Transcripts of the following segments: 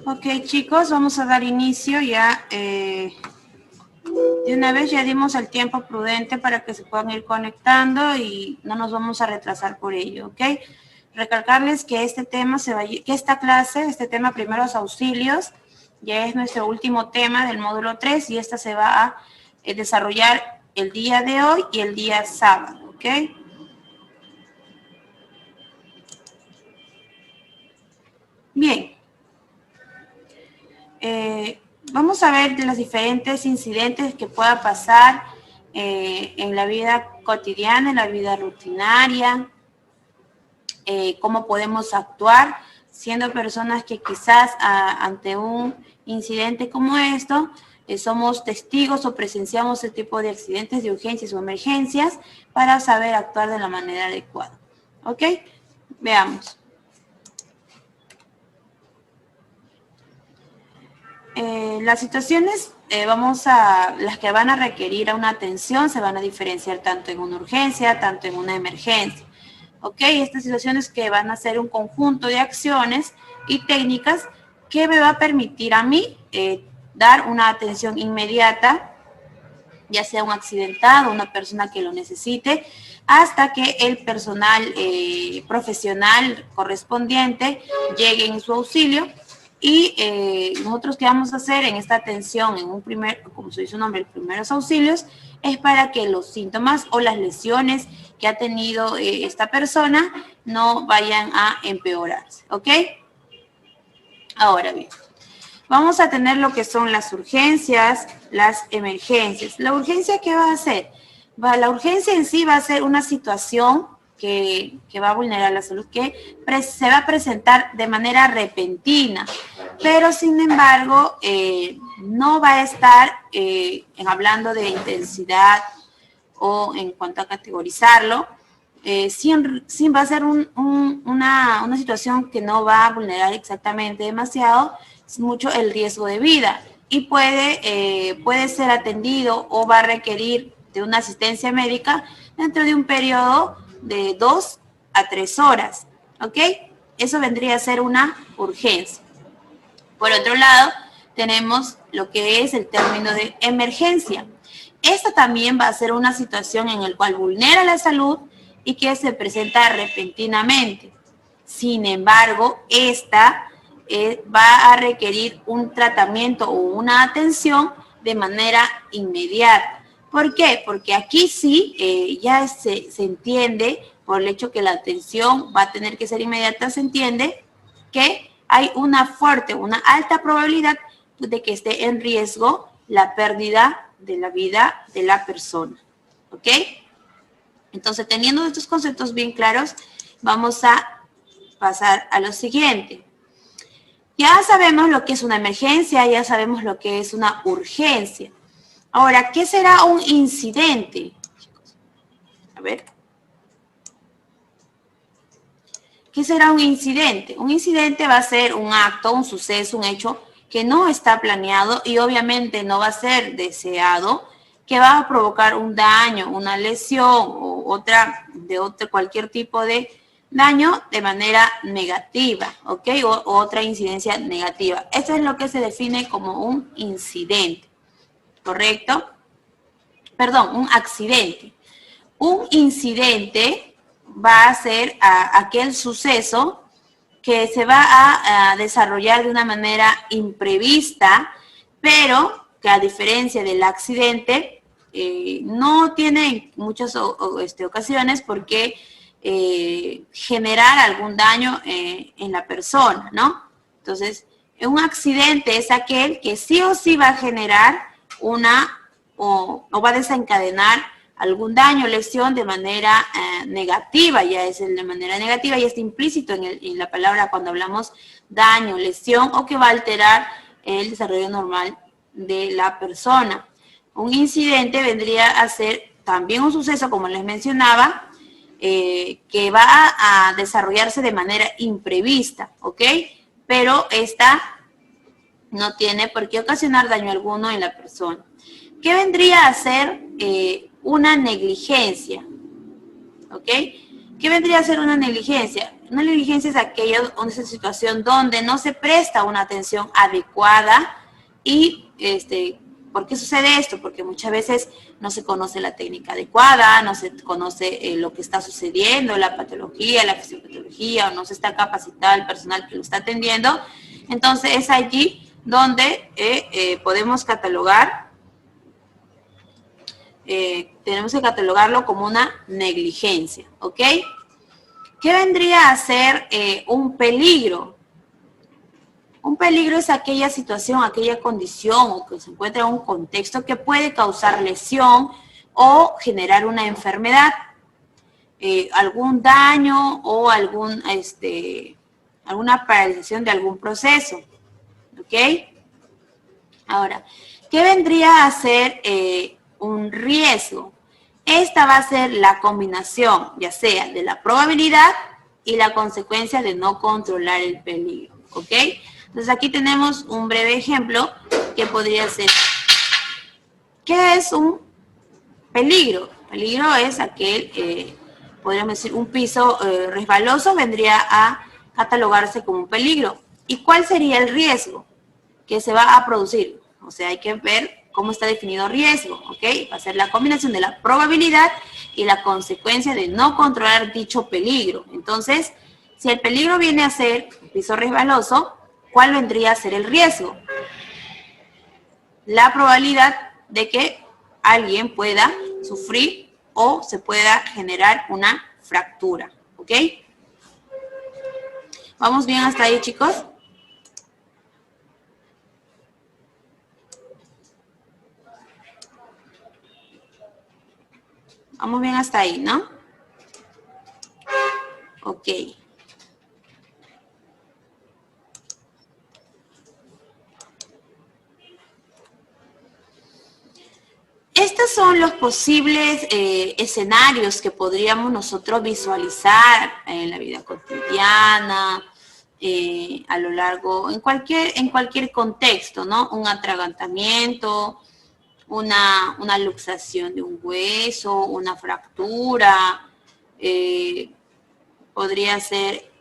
Ok, chicos, vamos a dar inicio ya. De una vez ya dimos el tiempo prudente para que se puedan ir conectando y no nos vamos a retrasar por ello, ¿ok? Recalcarles que este tema que esta clase, este tema primeros auxilios, ya es nuestro último tema del módulo 3 y esta se va a desarrollar el día de hoy y el día sábado, ¿ok? Bien. Vamos a ver los diferentes incidentes que pueda pasar en la vida cotidiana, en la vida rutinaria, cómo podemos actuar siendo personas que quizás ante un incidente como esto, somos testigos o presenciamos este tipo de accidentes de urgencias o emergencias para saber actuar de la manera adecuada. ¿Ok? Veamos. Las situaciones, las que van a requerir una atención se van a diferenciar tanto en una urgencia, tanto en una emergencia. ¿Ok? Estas situaciones que van a ser un conjunto de acciones y técnicas que me va a permitir a mí dar una atención inmediata, ya sea un accidentado, una persona que lo necesite, hasta que el personal profesional correspondiente llegue en su auxilio. Y nosotros qué vamos a hacer en esta atención, como se dice su nombre, primeros auxilios, es para que los síntomas o las lesiones que ha tenido esta persona no vayan a empeorarse, ¿ok? Ahora bien, vamos a tener lo que son las urgencias, las emergencias. ¿La urgencia qué va a hacer? La urgencia en sí va a ser una situación que va a vulnerar la salud, que se va a presentar de manera repentina, pero sin embargo no va a estar hablando de intensidad o en cuanto a categorizarlo, sin va a ser una situación que no va a vulnerar exactamente demasiado mucho el riesgo de vida y puede ser atendido o va a requerir de una asistencia médica dentro de un periodo de 2 a 3 horas, ¿ok? Eso vendría a ser una urgencia. Por otro lado, tenemos lo que es el término de emergencia. Esta también va a ser una situación en la cual vulnera la salud y que se presenta repentinamente. Sin embargo, esta va a requerir un tratamiento o una atención de manera inmediata. ¿Por qué? Porque aquí sí ya se entiende, por el hecho que la atención va a tener que ser inmediata, se entiende que hay una alta probabilidad de que esté en riesgo la pérdida de la vida de la persona. ¿Ok? Entonces, teniendo estos conceptos bien claros, vamos a pasar a lo siguiente. Ya sabemos lo que es una emergencia, ya sabemos lo que es una urgencia. Ahora, ¿qué será un incidente? A ver. ¿Qué será un incidente? Un incidente va a ser un acto, un suceso, un hecho que no está planeado y obviamente no va a ser deseado, que va a provocar un daño, una lesión o cualquier tipo de daño de manera negativa, ¿ok? O otra incidencia negativa. Esto es lo que se define como un incidente, ¿correcto? Perdón, un accidente. Un incidente va a ser aquel suceso que se va a desarrollar de una manera imprevista, pero que a diferencia del accidente, no tiene muchas ocasiones por qué generar algún daño en la persona, ¿no? Entonces, un accidente es aquel que sí o sí va a generar o va a desencadenar algún daño o lesión de manera negativa, ya es de manera negativa, ya está implícito en la palabra cuando hablamos daño, lesión, o que va a alterar el desarrollo normal de la persona. Un incidente vendría a ser también un suceso, como les mencionaba, que va a desarrollarse de manera imprevista, ¿ok? Pero esta no tiene por qué ocasionar daño alguno en la persona. ¿Qué vendría a ser una negligencia? ¿Ok? ¿Qué vendría a ser una negligencia? Una negligencia es esa situación donde no se presta una atención adecuada y, ¿por qué sucede esto? Porque muchas veces no se conoce la técnica adecuada, no se conoce lo que está sucediendo, la patología, la fisiopatología, o no se está capacitado el personal que lo está atendiendo. Entonces es allí donde podemos catalogar, tenemos que catalogarlo como una negligencia, ¿ok? ¿Qué vendría a ser un peligro? Un peligro es aquella situación, aquella condición o que se encuentra en un contexto que puede causar lesión o generar una enfermedad, algún daño o alguna paralización de algún proceso, ¿ok? Ahora, ¿qué vendría a ser un riesgo? Esta va a ser la combinación, ya sea de la probabilidad y la consecuencia de no controlar el peligro, ¿ok? Entonces aquí tenemos un breve ejemplo que podría ser, ¿qué es un peligro? Peligro es aquel, podríamos decir, un piso resbaloso vendría a catalogarse como un peligro. ¿Y cuál sería el riesgo que se va a producir? O sea, hay que ver cómo está definido riesgo, ¿ok? Va a ser la combinación de la probabilidad y la consecuencia de no controlar dicho peligro. Entonces, si el peligro viene a ser un piso resbaloso, ¿cuál vendría a ser el riesgo? La probabilidad de que alguien pueda sufrir o se pueda generar una fractura, ¿ok? ¿Vamos bien hasta ahí, chicos? Vamos bien hasta ahí, ¿no? Ok. Estos son los posibles escenarios que podríamos nosotros visualizar en la vida cotidiana, a lo largo, en cualquier contexto, ¿no? Un atragantamiento, una luxación de un hueso, una fractura, podría ser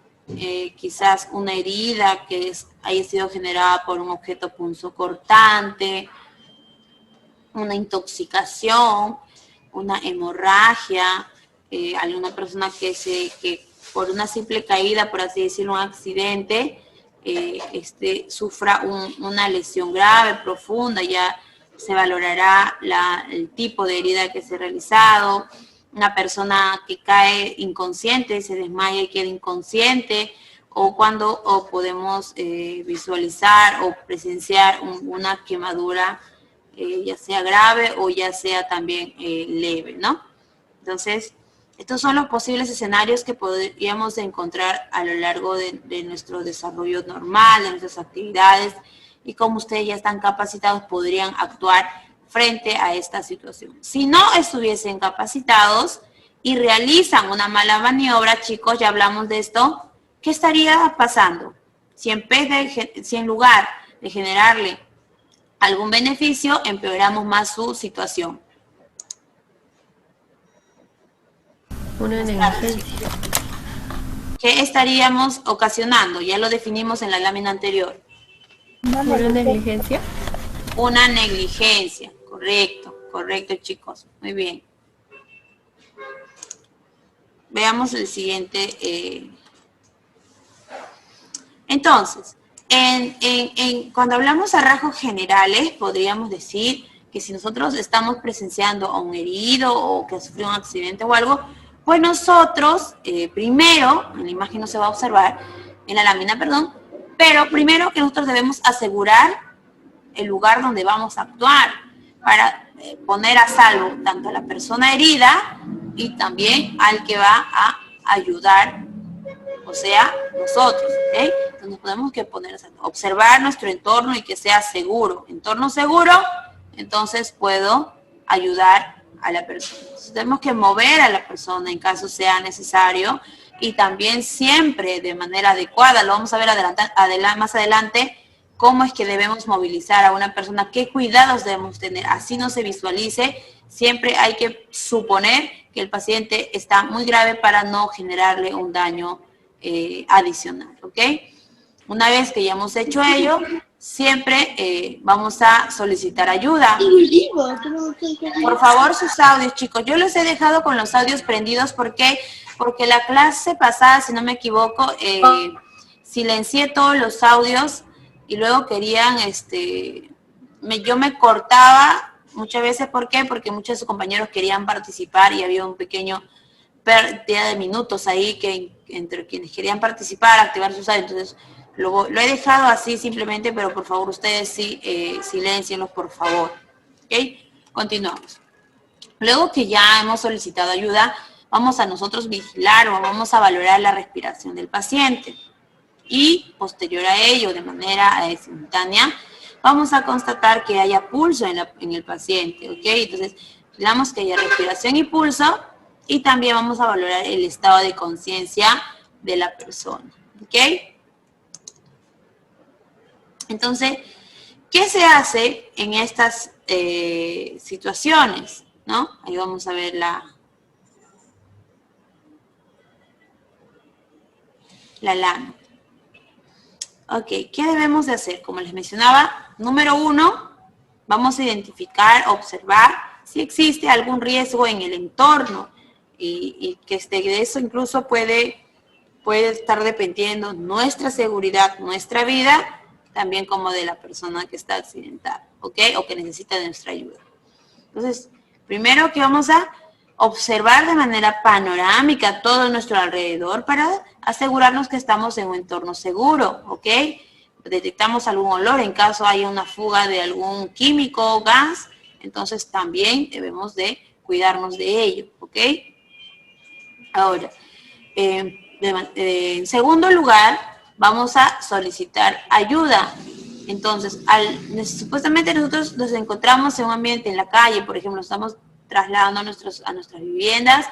quizás una herida que haya sido generada por un objeto punzocortante, una intoxicación, una hemorragia, alguna persona que por una simple caída, por así decirlo, un accidente, sufra una lesión grave, profunda, ya se valorará el tipo de herida que se ha realizado, una persona que cae inconsciente, se desmaya y queda inconsciente, o podemos visualizar o presenciar una quemadura, ya sea grave o ya sea también leve, ¿no? Entonces, estos son los posibles escenarios que podríamos encontrar a lo largo de nuestro desarrollo normal, de nuestras actividades, y como ustedes ya están capacitados, podrían actuar frente a esta situación. Si no estuviesen capacitados y realizan una mala maniobra, chicos, ya hablamos de esto, ¿qué estaría pasando? Si en lugar de generarle algún beneficio, empeoramos más su situación. Una negligencia. ¿Qué estaríamos ocasionando? Ya lo definimos en la lámina anterior. ¿Una negligencia? Una negligencia, correcto, chicos, muy bien. Veamos el siguiente. Entonces, cuando hablamos a rasgos generales, podríamos decir que si nosotros estamos presenciando a un herido o que ha sufrido un accidente o algo, pues nosotros, primero, en la imagen no se va a observar, en la lámina, perdón, pero primero que nosotros debemos asegurar el lugar donde vamos a actuar para poner a salvo tanto a la persona herida y también al que va a ayudar, o sea, nosotros, ¿ok? Entonces podemos observar nuestro entorno y que sea seguro. Entorno seguro, entonces puedo ayudar a la persona. Entonces, tenemos que mover a la persona en caso sea necesario y también siempre de manera adecuada. Lo vamos a ver más adelante, cómo es que debemos movilizar a una persona, qué cuidados debemos tener, así no se visualice. Siempre hay que suponer que el paciente está muy grave para no generarle un daño adicional, ¿ok? Una vez que ya hemos hecho ello, siempre vamos a solicitar ayuda. Por favor, sus audios, chicos. Yo los he dejado con los audios prendidos. ¿Por qué? Porque la clase pasada, si no me equivoco, silencié todos los audios y luego querían, yo me cortaba muchas veces. ¿Por qué? Porque muchos de sus compañeros querían participar y había un pequeño pérdida de minutos ahí que entre quienes querían participar, activar sus audios. Entonces, lo he dejado así simplemente, pero por favor ustedes sí silencienlos, por favor. ¿Ok? Continuamos. Luego que ya hemos solicitado ayuda, vamos a nosotros vigilar o vamos a valorar la respiración del paciente. Y posterior a ello, de manera simultánea, vamos a constatar que haya pulso en el paciente. ¿Ok? Entonces, vigilamos que haya respiración y pulso y también vamos a valorar el estado de conciencia de la persona. ¿Ok? Entonces, ¿qué se hace en estas situaciones? ¿No? Ahí vamos a ver la lana. Ok, ¿qué debemos de hacer? Como les mencionaba, número 1, vamos a identificar, observar si existe algún riesgo en el entorno y que de eso incluso puede estar dependiendo nuestra seguridad, nuestra vida, también como de la persona que está accidentada, ¿ok? O que necesita de nuestra ayuda. Entonces, primero que vamos a observar de manera panorámica todo nuestro alrededor para asegurarnos que estamos en un entorno seguro, ¿ok? Detectamos algún olor en caso haya una fuga de algún químico o gas, entonces también debemos de cuidarnos de ello, ¿ok? Ahora, en segundo lugar, vamos a solicitar ayuda. Entonces, supuestamente nosotros nos encontramos en un ambiente en la calle, por ejemplo, estamos trasladando a nuestras viviendas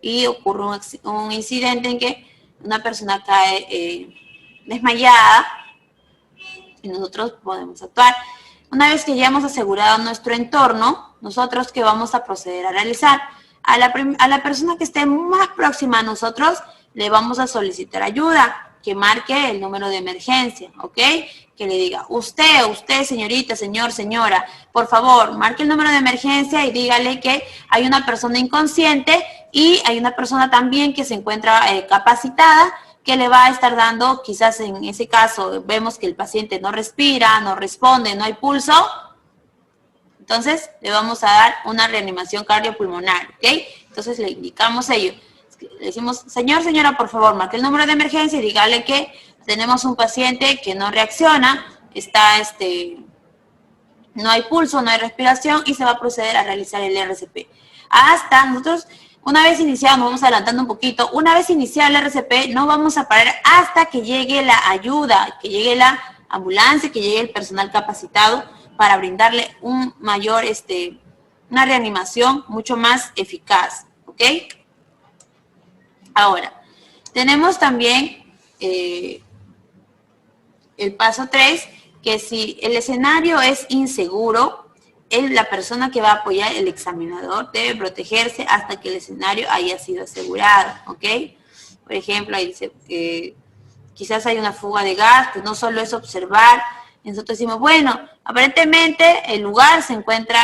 y ocurre un incidente en que una persona cae desmayada y nosotros podemos actuar. Una vez que ya hemos asegurado nuestro entorno, nosotros ¿qué vamos a proceder a realizar? A la persona que esté más próxima a nosotros le vamos a solicitar ayuda, que marque el número de emergencia, ¿ok? Que le diga, usted, señorita, señor, señora, por favor, marque el número de emergencia y dígale que hay una persona inconsciente y hay una persona también que se encuentra capacitada que le va a estar dando, quizás en ese caso vemos que el paciente no respira, no responde, no hay pulso, entonces le vamos a dar una reanimación cardiopulmonar, ¿ok? Entonces le indicamos ello. Le decimos, señor, señora, por favor, marque el número de emergencia y dígale que tenemos un paciente que no reacciona, no hay pulso, no hay respiración y se va a proceder a realizar el RCP. Hasta nosotros, una vez iniciado, vamos adelantando un poquito, una vez iniciado el RCP, no vamos a parar hasta que llegue la ayuda, que llegue la ambulancia, que llegue el personal capacitado para brindarle un mayor, una reanimación mucho más eficaz, ¿ok? Ahora, tenemos también el paso 3, que si el escenario es inseguro, la persona que va a apoyar, el examinador, debe protegerse hasta que el escenario haya sido asegurado, ¿ok? Por ejemplo, ahí dice que quizás hay una fuga de gas, que no solo es observar. Nosotros decimos, bueno, aparentemente el lugar se encuentra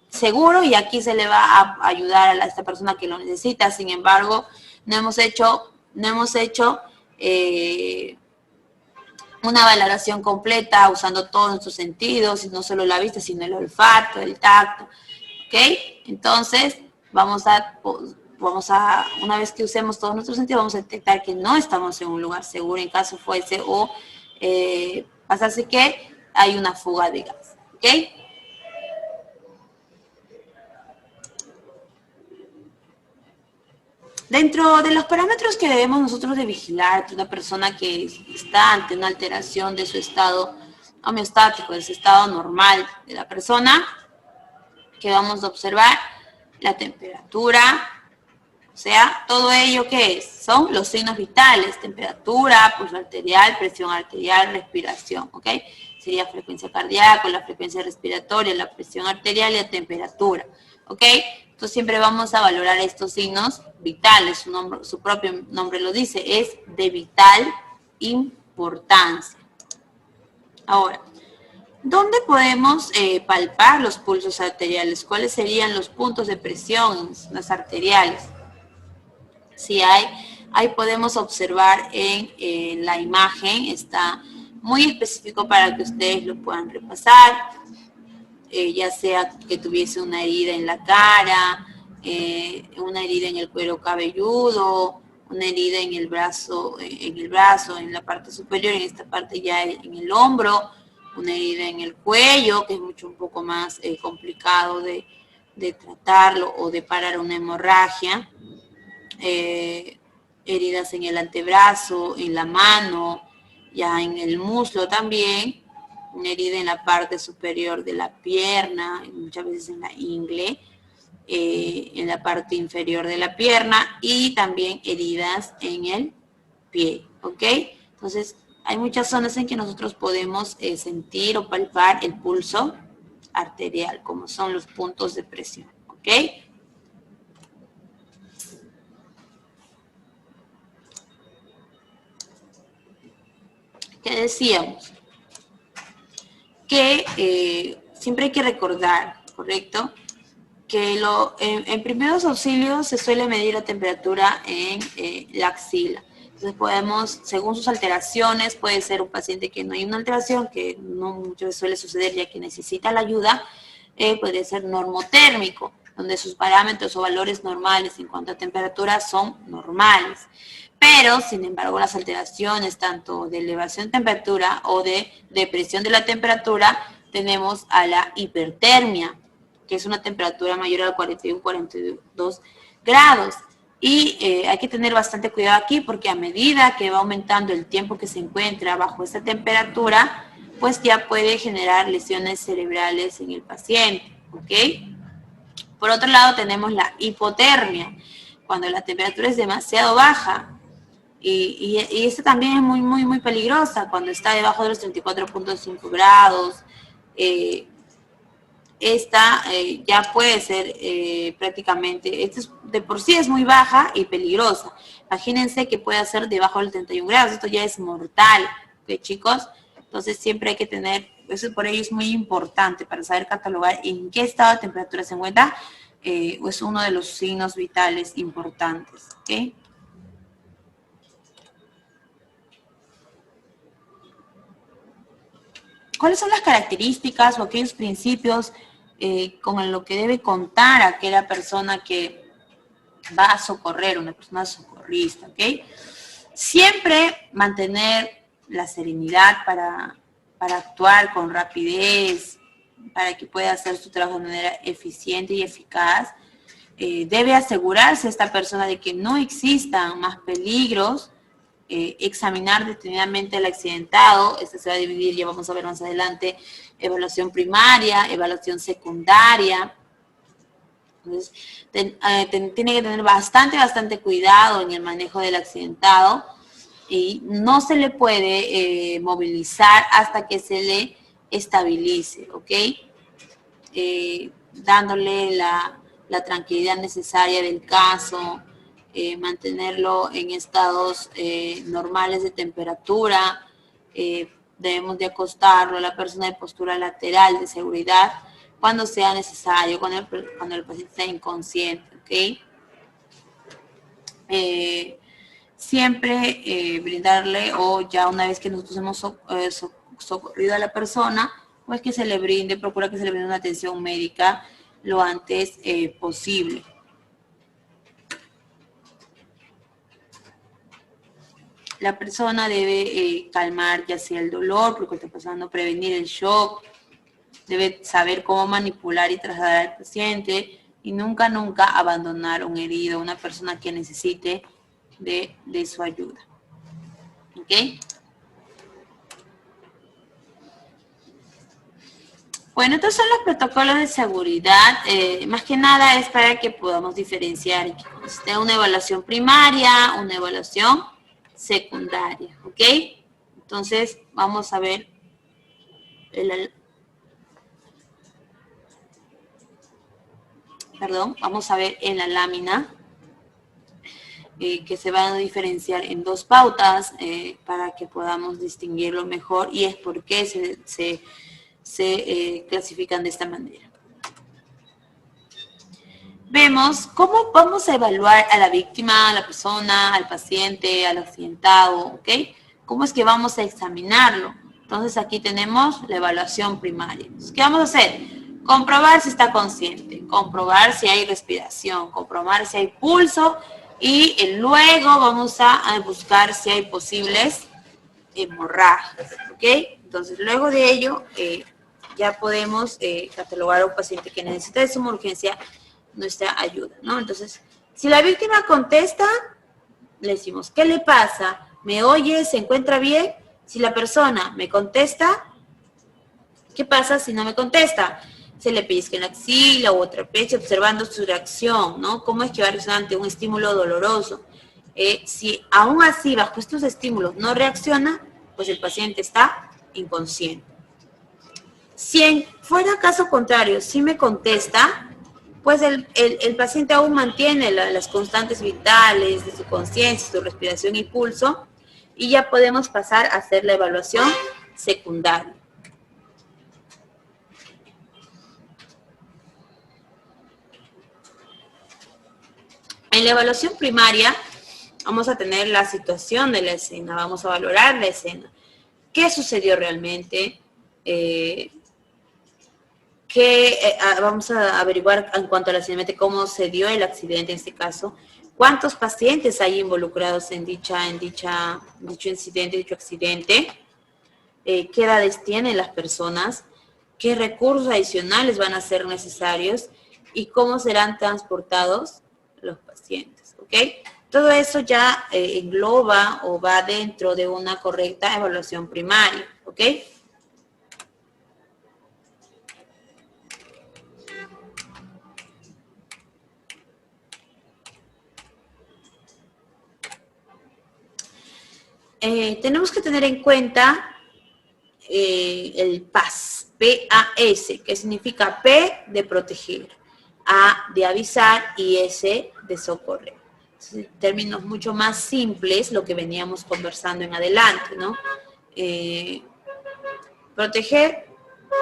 seguro y aquí se le va a ayudar a esta persona que lo necesita. Sin embargo, no hemos hecho una valoración completa usando todos nuestros sentidos, no solo la vista, sino el olfato, el tacto, ¿ok? Entonces, vamos a, una vez que usemos todos nuestros sentidos, vamos a detectar que no estamos en un lugar seguro en caso fuese o pasase que hay una fuga de gas, ¿ok? Dentro de los parámetros que debemos nosotros de vigilar de una persona que está ante una alteración de su estado homeostático, de su estado normal de la persona, que vamos a observar la temperatura, o sea, todo ello que son los signos vitales, temperatura, pulso arterial, presión arterial, respiración, ¿ok? sería frecuencia cardíaca, la frecuencia respiratoria, la presión arterial y la temperatura, ¿ok? Entonces siempre vamos a valorar estos signos vitales, su propio nombre lo dice, es de vital importancia. Ahora, ¿dónde podemos palpar los pulsos arteriales? ¿Cuáles serían los puntos de presión en las arteriales? Si ahí podemos observar en la imagen, está muy específico para que ustedes lo puedan repasar, ya sea que tuviese una herida en la cara, una herida en el cuero cabelludo, una herida en el brazo, en la parte superior, en esta parte ya en el hombro, una herida en el cuello, que es un poco más complicado de tratarlo o de parar una hemorragia, heridas en el antebrazo, en la mano, ya en el muslo también, una herida en la parte superior de la pierna, muchas veces en la ingle, en la parte inferior de la pierna y también heridas en el pie, ¿ok? Entonces, hay muchas zonas en que nosotros podemos sentir o palpar el pulso arterial, como son los puntos de presión, ¿ok? ¿Qué decíamos? Que siempre hay que recordar, ¿correcto? Que en primeros auxilios se suele medir la temperatura en la axila. Entonces podemos, según sus alteraciones, puede ser un paciente que no hay una alteración, que no muchas veces suele suceder ya que necesita la ayuda, puede ser normotérmico, donde sus parámetros o valores normales en cuanto a temperatura son normales. Pero, sin embargo, las alteraciones tanto de elevación de temperatura o de depresión de la temperatura, tenemos a la hipertermia, que es una temperatura mayor a 41-42 grados. Y hay que tener bastante cuidado aquí porque a medida que va aumentando el tiempo que se encuentra bajo esta temperatura, pues ya puede generar lesiones cerebrales en el paciente, ¿ok? Por otro lado tenemos la hipotermia, cuando la temperatura es demasiado baja. Y esta también es muy peligrosa, cuando está debajo de los 34.5 grados. Esta ya puede ser prácticamente, de por sí es muy baja y peligrosa. Imagínense que puede ser debajo del 31 grados, esto ya es mortal, ¿ok, chicos? Entonces siempre hay que tener, eso por ello es muy importante para saber catalogar en qué estado de temperatura se encuentra, es uno de los signos vitales importantes, ¿ok? ¿Cuáles son las características o aquellos principios con lo que debe contar aquella persona que va a socorrer, una persona socorrista, ¿ok? Siempre mantener la serenidad para actuar con rapidez, para que pueda hacer su trabajo de manera eficiente y eficaz. Debe asegurarse esta persona de que no existan más peligros, examinar detenidamente al accidentado. Este se va a dividir, ya vamos a ver más adelante, evaluación primaria, evaluación secundaria. Entonces, tiene que tener bastante cuidado en el manejo del accidentado y no se le puede movilizar hasta que se le estabilice, ¿ok? Dándole la tranquilidad necesaria del caso, mantenerlo en estados normales de temperatura, debemos de acostarlo a la persona de postura lateral de seguridad cuando sea necesario, cuando el paciente está inconsciente, ¿ok? Siempre brindarle, o ya una vez que nosotros hemos socorrido a la persona, pues que se le brinde, procura que se le brinde una atención médica lo antes posible. La persona debe calmar ya sea el dolor, porque está pasando, prevenir el shock, debe saber cómo manipular y trasladar al paciente y nunca abandonar a un herido, una persona que necesite de su ayuda. ¿Ok? Bueno, estos son los protocolos de seguridad. Más que nada es para que podamos diferenciar que existe una evaluación primaria, una evaluación secundaria. ¿Ok? Entonces, vamos a ver vamos a ver en la lámina que se van a diferenciar en dos pautas para que podamos distinguirlo mejor y es por qué se clasifican de esta manera. Vemos cómo vamos a evaluar a la víctima, a la persona, al paciente, al accidentado, ¿ok? ¿Cómo es que vamos a examinarlo? Entonces aquí tenemos la evaluación primaria. Entonces, ¿qué vamos a hacer? Comprobar si está consciente, comprobar si hay respiración, comprobar si hay pulso y luego vamos a buscar si hay posibles hemorragias, ¿ok? Entonces luego de ello ya podemos catalogar a un paciente que necesita de suma urgencia nuestra ayuda, ¿no? Entonces, si la víctima contesta, le decimos, ¿qué le pasa? ¿Me oye? ¿Se encuentra bien? Si la persona me contesta, ¿qué pasa si no me contesta? Se le pellizca en la axila u otra pecho, observando su reacción, ¿no? ¿Cómo es que va a reaccionar ante un estímulo doloroso? Si aún así, bajo estos estímulos, no reacciona, pues el paciente está inconsciente. Si fuera caso contrario, si me contesta, pues el paciente aún mantiene las constantes vitales de su conciencia, su respiración y pulso, y ya podemos pasar a hacer la evaluación secundaria. En la evaluación primaria vamos a tener la situación de la escena, vamos a valorar la escena. ¿Qué sucedió realmente? Vamos a averiguar en cuanto a la cinemática cómo se dio el accidente en este caso, cuántos pacientes hay involucrados en dicho incidente, dicho accidente, qué edades tienen las personas, qué recursos adicionales van a ser necesarios y cómo serán transportados los pacientes, ¿ok? Todo eso ya engloba o va dentro de una correcta evaluación primaria, ¿ok? Tenemos que tener en cuenta el PAS, P-A-S, que significa P de proteger, A de avisar y S de socorrer. En términos mucho más simples, lo que veníamos conversando en adelante, ¿no? Proteger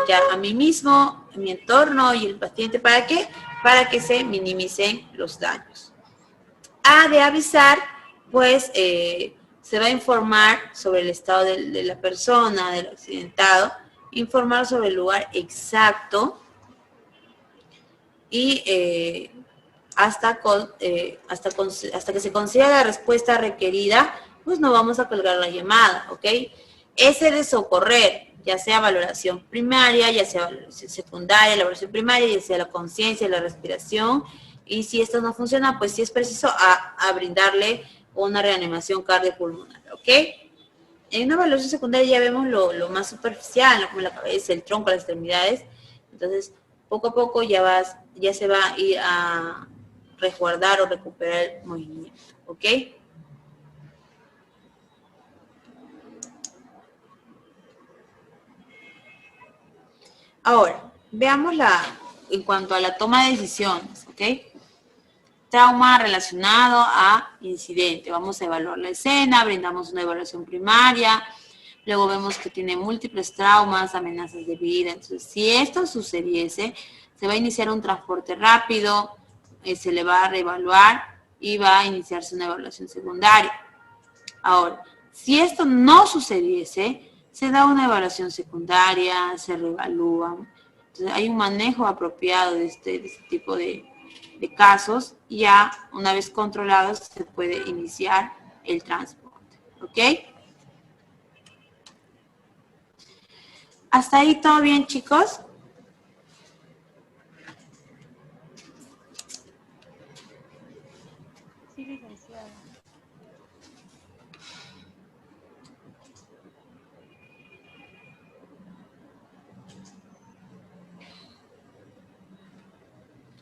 ya a mí mismo, a mi entorno y el paciente, ¿para qué? Para que se minimicen los daños. A de avisar, pues se va a informar sobre el estado de la persona, del accidentado, informar sobre el lugar exacto y hasta que se consiga la respuesta requerida, pues no vamos a colgar la llamada, ¿ok? Ese de socorrer, ya sea valoración primaria, ya sea valoración secundaria, la valoración primaria, ya sea la conciencia, la respiración, y si esto no funciona, pues sí es preciso a brindarle una reanimación cardiopulmonar, ¿ok? En una evaluación secundaria ya vemos lo más superficial, como la cabeza, el tronco, las extremidades. Entonces, poco a poco ya se va a ir a resguardar o recuperar el movimiento, ¿ok? Ahora, veamos en cuanto a la toma de decisiones, ¿ok? Trauma relacionado a incidente. Vamos a evaluar la escena, brindamos una evaluación primaria, luego vemos que tiene múltiples traumas, amenazas de vida. Entonces, si esto sucediese, se va a iniciar un transporte rápido, se le va a reevaluar y va a iniciarse una evaluación secundaria. Ahora, si esto no sucediese, se da una evaluación secundaria, se reevalúa. Entonces, hay un manejo apropiado de este tipo de casos, y ya una vez controlados se puede iniciar el transporte, ¿ok? ¿Hasta ahí todo bien, chicos? Sí, licenciada.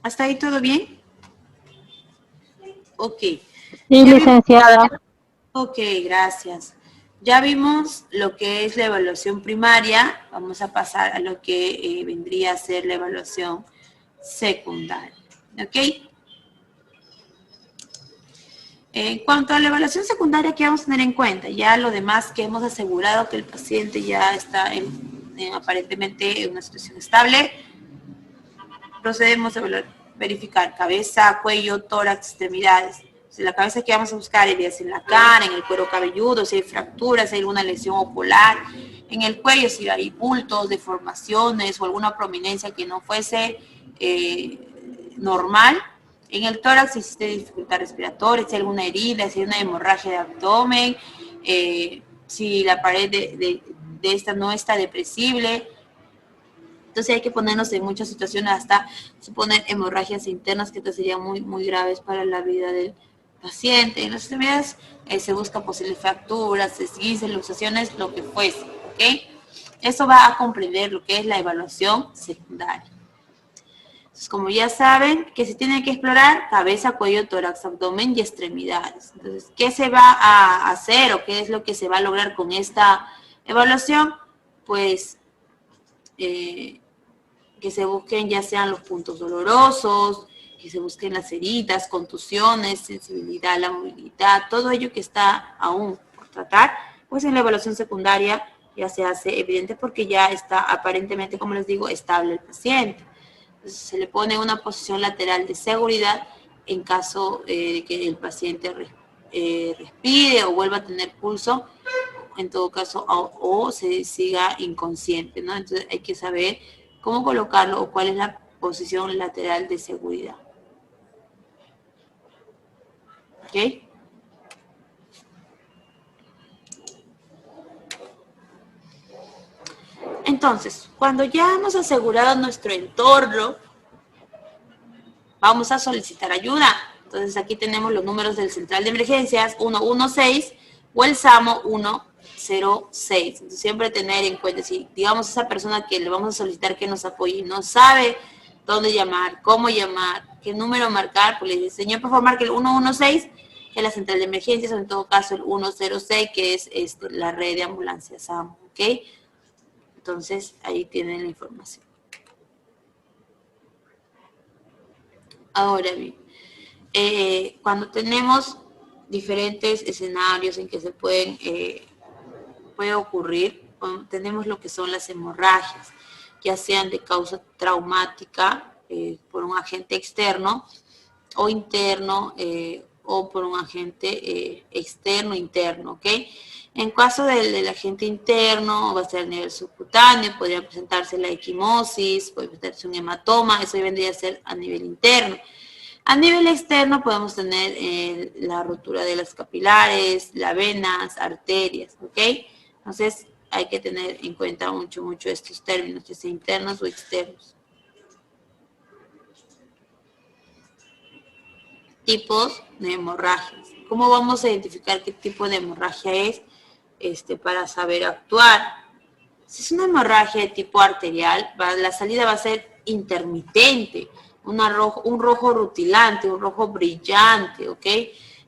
¿Hasta ahí todo bien? Ok. Sí, licenciada. Ok, gracias. Ya vimos lo que es la evaluación primaria, vamos a pasar a lo que vendría a ser la evaluación secundaria, ¿ok? En cuanto a la evaluación secundaria, ¿qué vamos a tener en cuenta? Ya lo demás que hemos asegurado que el paciente ya está aparentemente en una situación estable, procedemos a verificar cabeza, cuello, tórax, extremidades. Si la cabeza que vamos a buscar es en la cara, en el cuero cabelludo, si hay fracturas, si hay alguna lesión ocular, en el cuello si hay bultos, deformaciones o alguna prominencia que no fuese normal. En el tórax si existe dificultad respiratoria, si hay alguna herida, si hay una hemorragia de abdomen, si la pared de esta no está depresible. Entonces hay que ponernos en muchas situaciones hasta suponer hemorragias internas que serían muy, muy graves para la vida del paciente. En las extremidades se busca posibles fracturas, esguinces, luxaciones, lo que fuese, ¿ok? Eso va a comprender lo que es la evaluación secundaria. Entonces, como ya saben, que se tiene que explorar cabeza, cuello, tórax, abdomen y extremidades. Entonces, ¿qué se va a hacer o qué es lo que se va a lograr con esta evaluación? Pues que se busquen ya sean los puntos dolorosos, que se busquen las heridas, contusiones, sensibilidad a la movilidad, todo ello que está aún por tratar, pues en la evaluación secundaria ya se hace evidente porque ya está aparentemente, como les digo, estable el paciente. Entonces se le pone una posición lateral de seguridad en caso de que el paciente respire o vuelva a tener pulso, en todo caso, o se siga inconsciente, ¿no? Entonces hay que saber cómo colocarlo o cuál es la posición lateral de seguridad. ¿Ok? Entonces, cuando ya hemos asegurado nuestro entorno, vamos a solicitar ayuda. Entonces aquí tenemos los números del central de emergencias 116 o el SAMO 106. Entonces siempre tener en cuenta, si digamos esa persona que le vamos a solicitar que nos apoye y no sabe dónde llamar, cómo llamar, qué número marcar, pues le dice, señor, por favor, marque el 116, que es la central de emergencias, o en todo caso el 106, que es la red de ambulancias SAMO, ¿ok? Entonces ahí tienen la información. Ahora bien, cuando tenemos diferentes escenarios en que se puede ocurrir, tenemos lo que son las hemorragias, ya sean de causa traumática por un agente externo o interno o por un agente externo interno, ¿ok? En caso del agente interno, va a ser a nivel subcutáneo, podría presentarse la equimosis, puede presentarse un hematoma, eso vendría a ser a nivel interno. A nivel externo podemos tener la rotura de las capilares, las venas, arterias, ¿ok? Entonces hay que tener en cuenta mucho estos términos, ya sea internos o externos. Tipos de hemorragias. ¿Cómo vamos a identificar qué tipo de hemorragia es para saber actuar? Si es una hemorragia de tipo arterial, la salida va a ser intermitente, un rojo rutilante, un rojo brillante, ¿ok?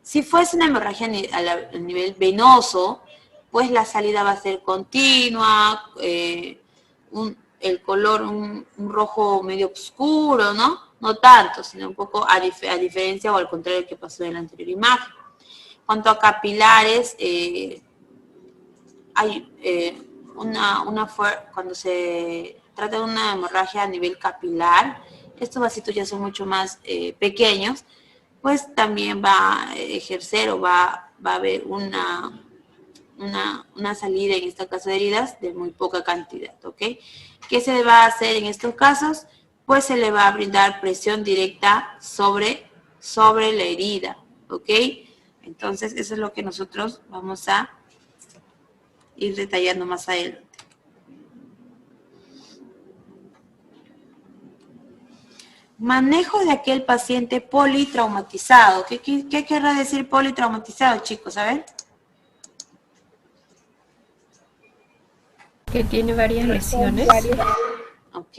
Si fuese una hemorragia a nivel venoso, pues la salida va a ser continua, el color un rojo medio oscuro, ¿no? No tanto, sino un poco a diferencia o al contrario que pasó en la anterior imagen. Cuanto a capilares, hay cuando se trata de una hemorragia a nivel capilar, estos vasitos ya son mucho más pequeños, pues también va a ejercer o va a haber una salida en este caso de heridas de muy poca cantidad, ¿ok? ¿Qué se va a hacer en estos casos? Pues se le va a brindar presión directa sobre la herida, ¿ok? Entonces eso es lo que nosotros vamos a ir detallando más adelante. Manejo de aquel paciente politraumatizado. ¿Qué querrá decir politraumatizado, chicos? A ver. Que tiene varias lesiones. Ok.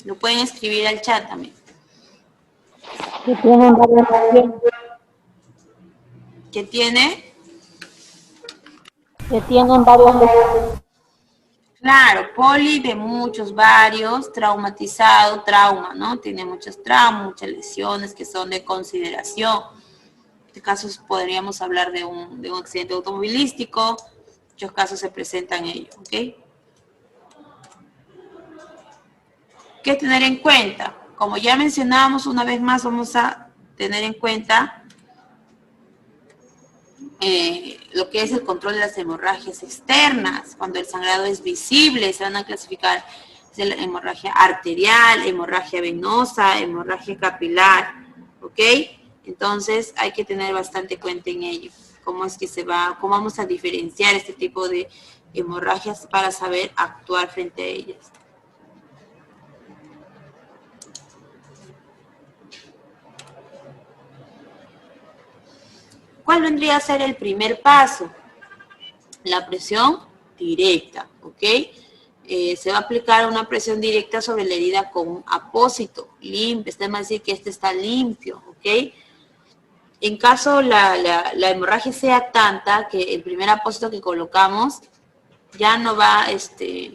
Lo pueden escribir al chat también. Que tiene varias lesiones. ¿Qué tiene? Que tienen varias lesiones. Claro, poli de muchos, varios, traumatizado, trauma, ¿no? Tiene muchos traumas, muchas lesiones que son de consideración. En este caso podríamos hablar de un accidente automovilístico. Muchos casos se presentan ellos, ¿ok? ¿Qué tener en cuenta? Como ya mencionábamos, una vez más vamos a tener en cuenta lo que es el control de las hemorragias externas. Cuando el sangrado es visible, se van a clasificar la hemorragia arterial, hemorragia venosa, hemorragia capilar, ¿ok? Entonces hay que tener bastante cuenta en ello. Cómo vamos a diferenciar este tipo de hemorragias para saber actuar frente a ellas. ¿Cuál vendría a ser el primer paso? La presión directa, ¿ok? Se va a aplicar una presión directa sobre la herida con un apósito limpio. Este va a decir que este está limpio, ¿ok? En caso la hemorragia sea tanta que el primer apósito que colocamos ya no va,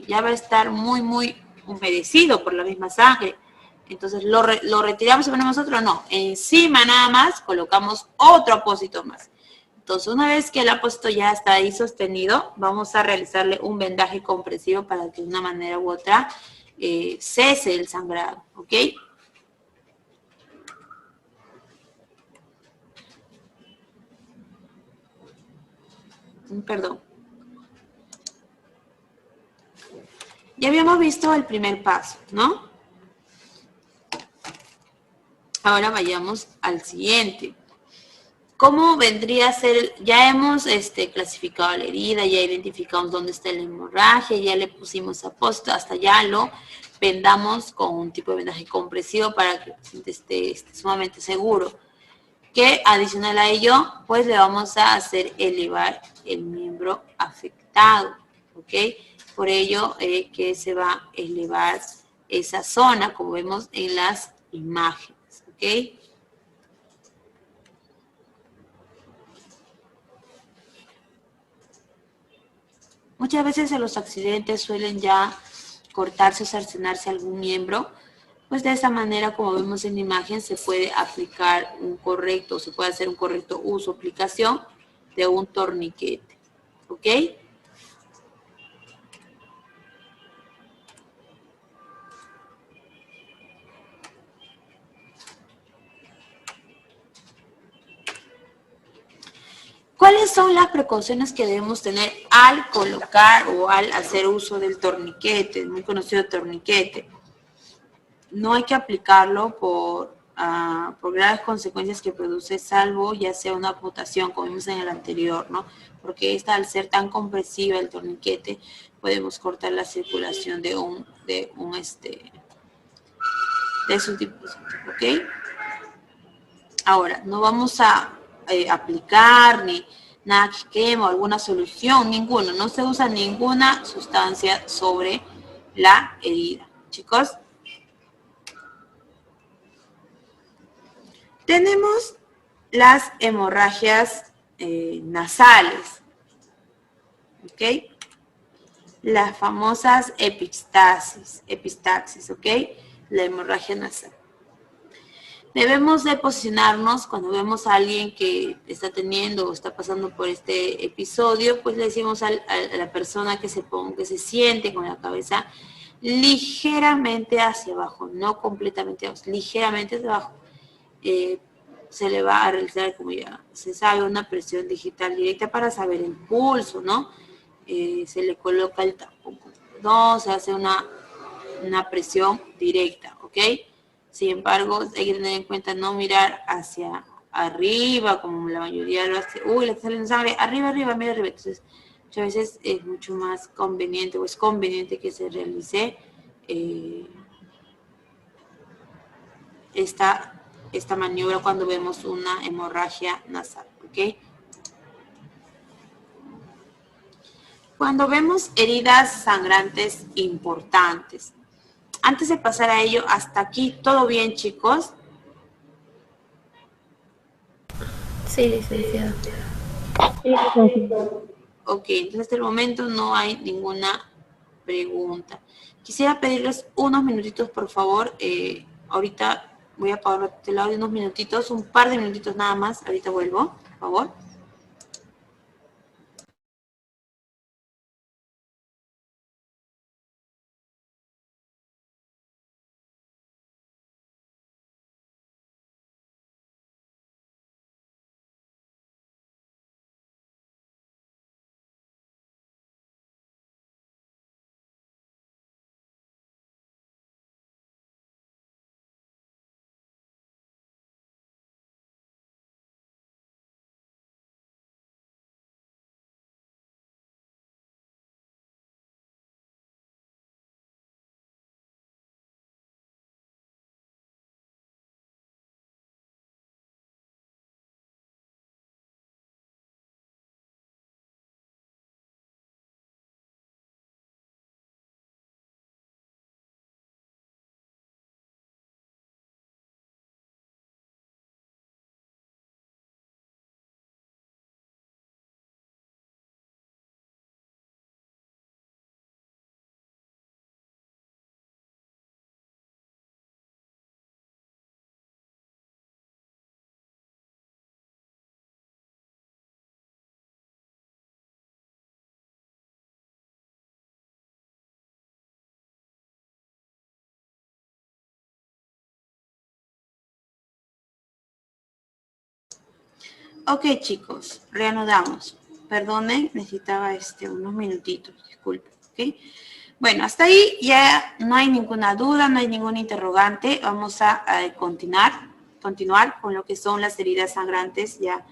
ya va a estar muy humedecido por la misma sangre. Entonces lo retiramos y ponemos otro, no. Encima nada más colocamos otro apósito más. Entonces una vez que el apósito ya está ahí sostenido, vamos a realizarle un vendaje compresivo para que de una manera u otra cese el sangrado, ¿ok? Perdón. Ya habíamos visto el primer paso, ¿no? Ahora vayamos al siguiente. ¿Cómo vendría a ser? Ya hemos clasificado la herida, ya identificamos dónde está la hemorragia, ya le pusimos apósito, hasta ya lo vendamos con un tipo de vendaje compresivo para que el paciente esté sumamente seguro. Que adicional a ello, pues le vamos a hacer elevar el miembro afectado, ¿ok? Por ello que se va a elevar esa zona, como vemos en las imágenes, ¿ok? Muchas veces en los accidentes suelen ya cortarse o cercenarse algún miembro, pues de esa manera, como vemos en la imagen, se puede aplicar se puede hacer un correcto uso, aplicación de un torniquete, ¿ok? ¿Cuáles son las precauciones que debemos tener al colocar o al hacer uso del torniquete, el muy conocido torniquete? No hay que aplicarlo por graves consecuencias que produce, salvo ya sea una amputación, como vimos en el anterior, ¿no? Porque al ser tan compresiva el torniquete, podemos cortar la circulación de su dispositivo, ¿ok? Ahora, no vamos a aplicar ni nada que queme o alguna solución, ninguno. No se usa ninguna sustancia sobre la herida. Chicos, tenemos las hemorragias nasales, ¿ok? Las famosas epistaxis, ¿ok? La hemorragia nasal. Debemos de posicionarnos cuando vemos a alguien que está teniendo o está pasando por este episodio, pues le decimos a la persona que se siente con la cabeza ligeramente hacia abajo, no completamente abajo, ligeramente hacia abajo. Se le va a realizar, como ya se sabe, una presión digital directa para saber el pulso, ¿no? Se le coloca el tampón, no, se hace una presión directa, ¿ok? Sin embargo, hay que tener en cuenta no mirar hacia arriba, como la mayoría lo hace. Uy, le está saliendo sangre, arriba, mira arriba. Entonces, muchas veces es mucho más conveniente o es conveniente que se realice esta maniobra cuando vemos una hemorragia nasal, ¿ok? Cuando vemos heridas sangrantes importantes, antes de pasar a ello, hasta aquí, ¿todo bien, chicos? Sí, licenciado. Sí, licenciado. Ok, entonces hasta el momento no hay ninguna pregunta. Quisiera pedirles unos minutitos, por favor. Ahorita voy a apagar el audio unos minutitos, un par de minutitos nada más. Ahorita vuelvo, por favor. Ok, chicos, reanudamos. Perdonen, necesitaba unos minutitos, disculpen, ¿ok? Bueno, hasta ahí ya no hay ninguna duda, no hay ningún interrogante. Vamos a continuar con lo que son las heridas sangrantes ya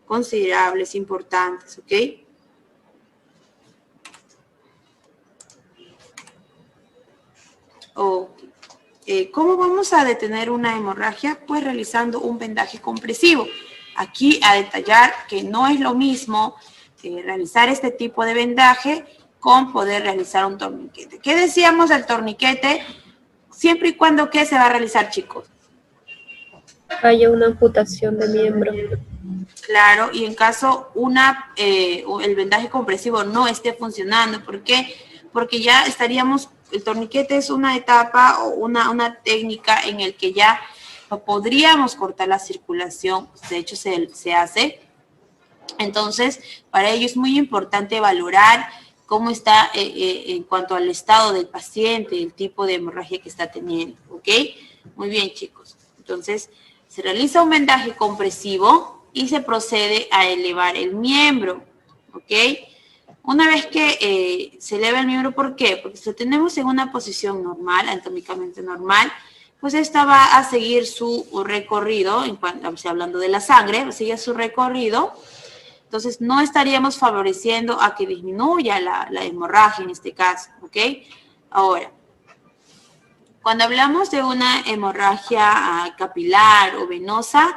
considerables, importantes, ¿ok? ¿Cómo vamos a detener una hemorragia? Pues realizando un vendaje compresivo. Aquí a detallar que no es lo mismo realizar este tipo de vendaje con poder realizar un torniquete. ¿Qué decíamos del torniquete? Siempre y cuando, ¿qué se va a realizar, chicos? Haya una amputación de miembro. Claro, y en caso el vendaje compresivo no esté funcionando, ¿por qué? Porque ya el torniquete es una etapa o una técnica en el que ya podríamos cortar la circulación, de hecho se hace. Entonces, para ello es muy importante valorar cómo está en cuanto al estado del paciente, el tipo de hemorragia que está teniendo, ¿ok? Muy bien, chicos. Entonces, se realiza un vendaje compresivo y se procede a elevar el miembro, ¿ok? Una vez que se eleva el miembro, ¿por qué? Porque si lo tenemos en una posición normal, anatómicamente normal, pues esta va a seguir su recorrido, hablando de la sangre, va a seguir su recorrido. Entonces, no estaríamos favoreciendo a que disminuya la hemorragia en este caso, ¿ok? Ahora, cuando hablamos de una hemorragia capilar o venosa,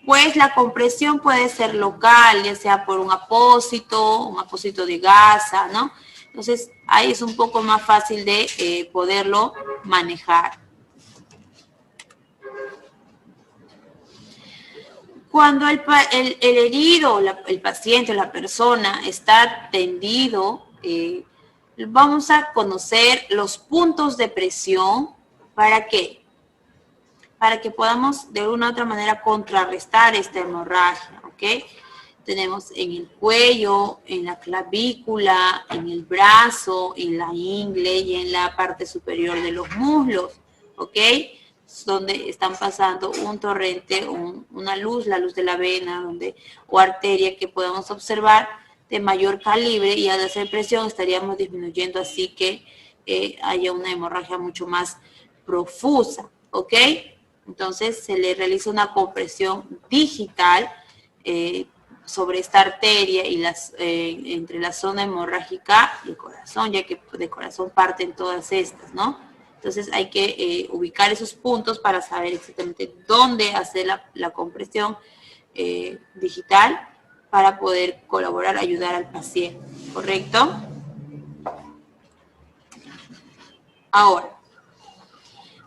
pues la compresión puede ser local, ya sea por un apósito de gasa, ¿no? Entonces, ahí es un poco más fácil de poderlo manejar. Cuando el herido, el paciente, la persona está tendido, vamos a conocer los puntos de presión. ¿Para qué? Para que podamos de una u otra manera contrarrestar esta hemorragia, ¿ok? Tenemos en el cuello, en la clavícula, en el brazo, en la ingle y en la parte superior de los muslos, ¿ok? Donde están pasando un torrente, una luz, la luz de la vena, o arteria que podemos observar de mayor calibre, y al hacer presión estaríamos disminuyendo así que haya una hemorragia mucho más profusa, ¿ok? Entonces se le realiza una compresión digital sobre esta arteria y entre la zona hemorrágica y el corazón, ya que de corazón parten todas estas, ¿no? Entonces hay que ubicar esos puntos para saber exactamente dónde hacer la compresión digital para poder colaborar, ayudar al paciente, ¿correcto? Ahora,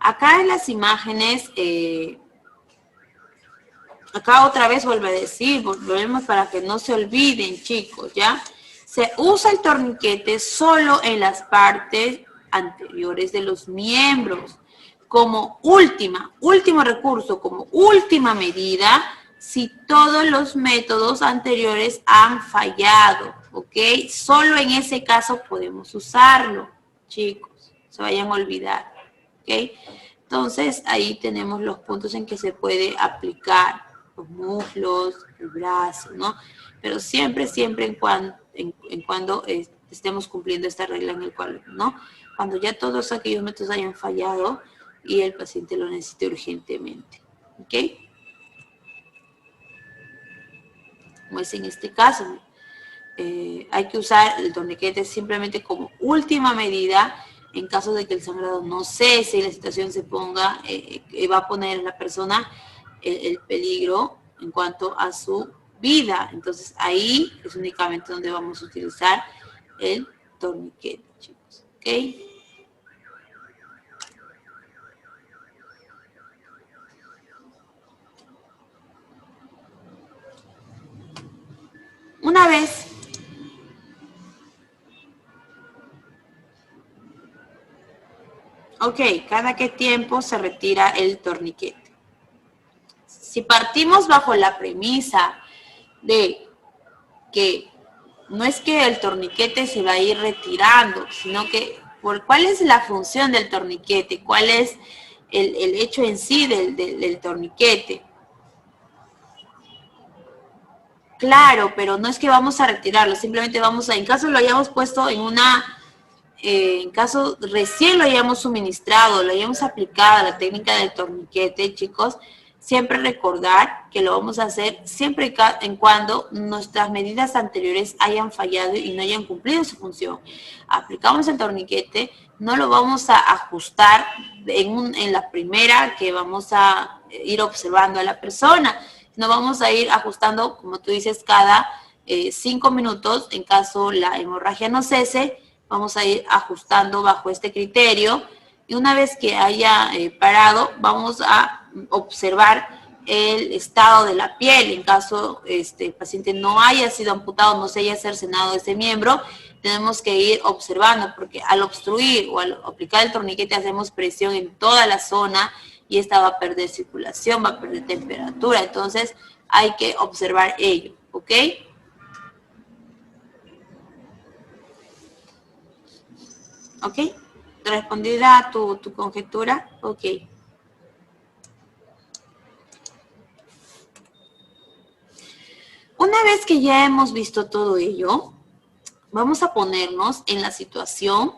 acá en las imágenes, acá otra vez vuelvo a decir, volvemos para que no se olviden, chicos, ¿ya? Se usa el torniquete solo en las partes anteriores de los miembros, como último recurso, como última medida, si todos los métodos anteriores han fallado, ¿ok? Solo en ese caso podemos usarlo, chicos, se vayan a olvidar, ¿ok? Entonces, ahí tenemos los puntos en que se puede aplicar los muslos, el brazo, ¿no? Pero siempre en cuando estemos cumpliendo esta regla en el cual, ¿no? Cuando ya todos aquellos métodos hayan fallado y el paciente lo necesite urgentemente, ¿ok? Como es en este caso, hay que usar el torniquete simplemente como última medida en caso de que el sangrado no cese y la situación se ponga, va a poner a la persona el peligro en cuanto a su vida. Entonces ahí es únicamente donde vamos a utilizar el torniquete, chicos. ¿Ok? Una vez ok, cada qué tiempo se retira el torniquete. Si partimos bajo la premisa de que no es que el torniquete se va a ir retirando, sino que cuál es la función del torniquete, cuál es el hecho en sí del torniquete. Claro, pero no es que vamos a retirarlo, simplemente vamos a, en caso lo hayamos puesto en caso recién lo hayamos suministrado, lo hayamos aplicado la técnica del torniquete, chicos, siempre recordar que lo vamos a hacer siempre y cuando nuestras medidas anteriores hayan fallado y no hayan cumplido su función. Aplicamos el torniquete, no lo vamos a ajustar en la primera que vamos a ir observando a la persona, no vamos a ir ajustando, como tú dices, cada 5 minutos, en caso la hemorragia no cese, vamos a ir ajustando bajo este criterio y una vez que haya parado, vamos a observar el estado de la piel. En caso el paciente no haya sido amputado, no se haya cercenado ese miembro, tenemos que ir observando porque al obstruir o al aplicar el torniquete hacemos presión en toda la zona y esta va a perder circulación, va a perder temperatura, entonces hay que observar ello, ¿ok? ¿Ok? ¿Respondida tu conjetura? Ok. Una vez que ya hemos visto todo ello, vamos a ponernos en la situación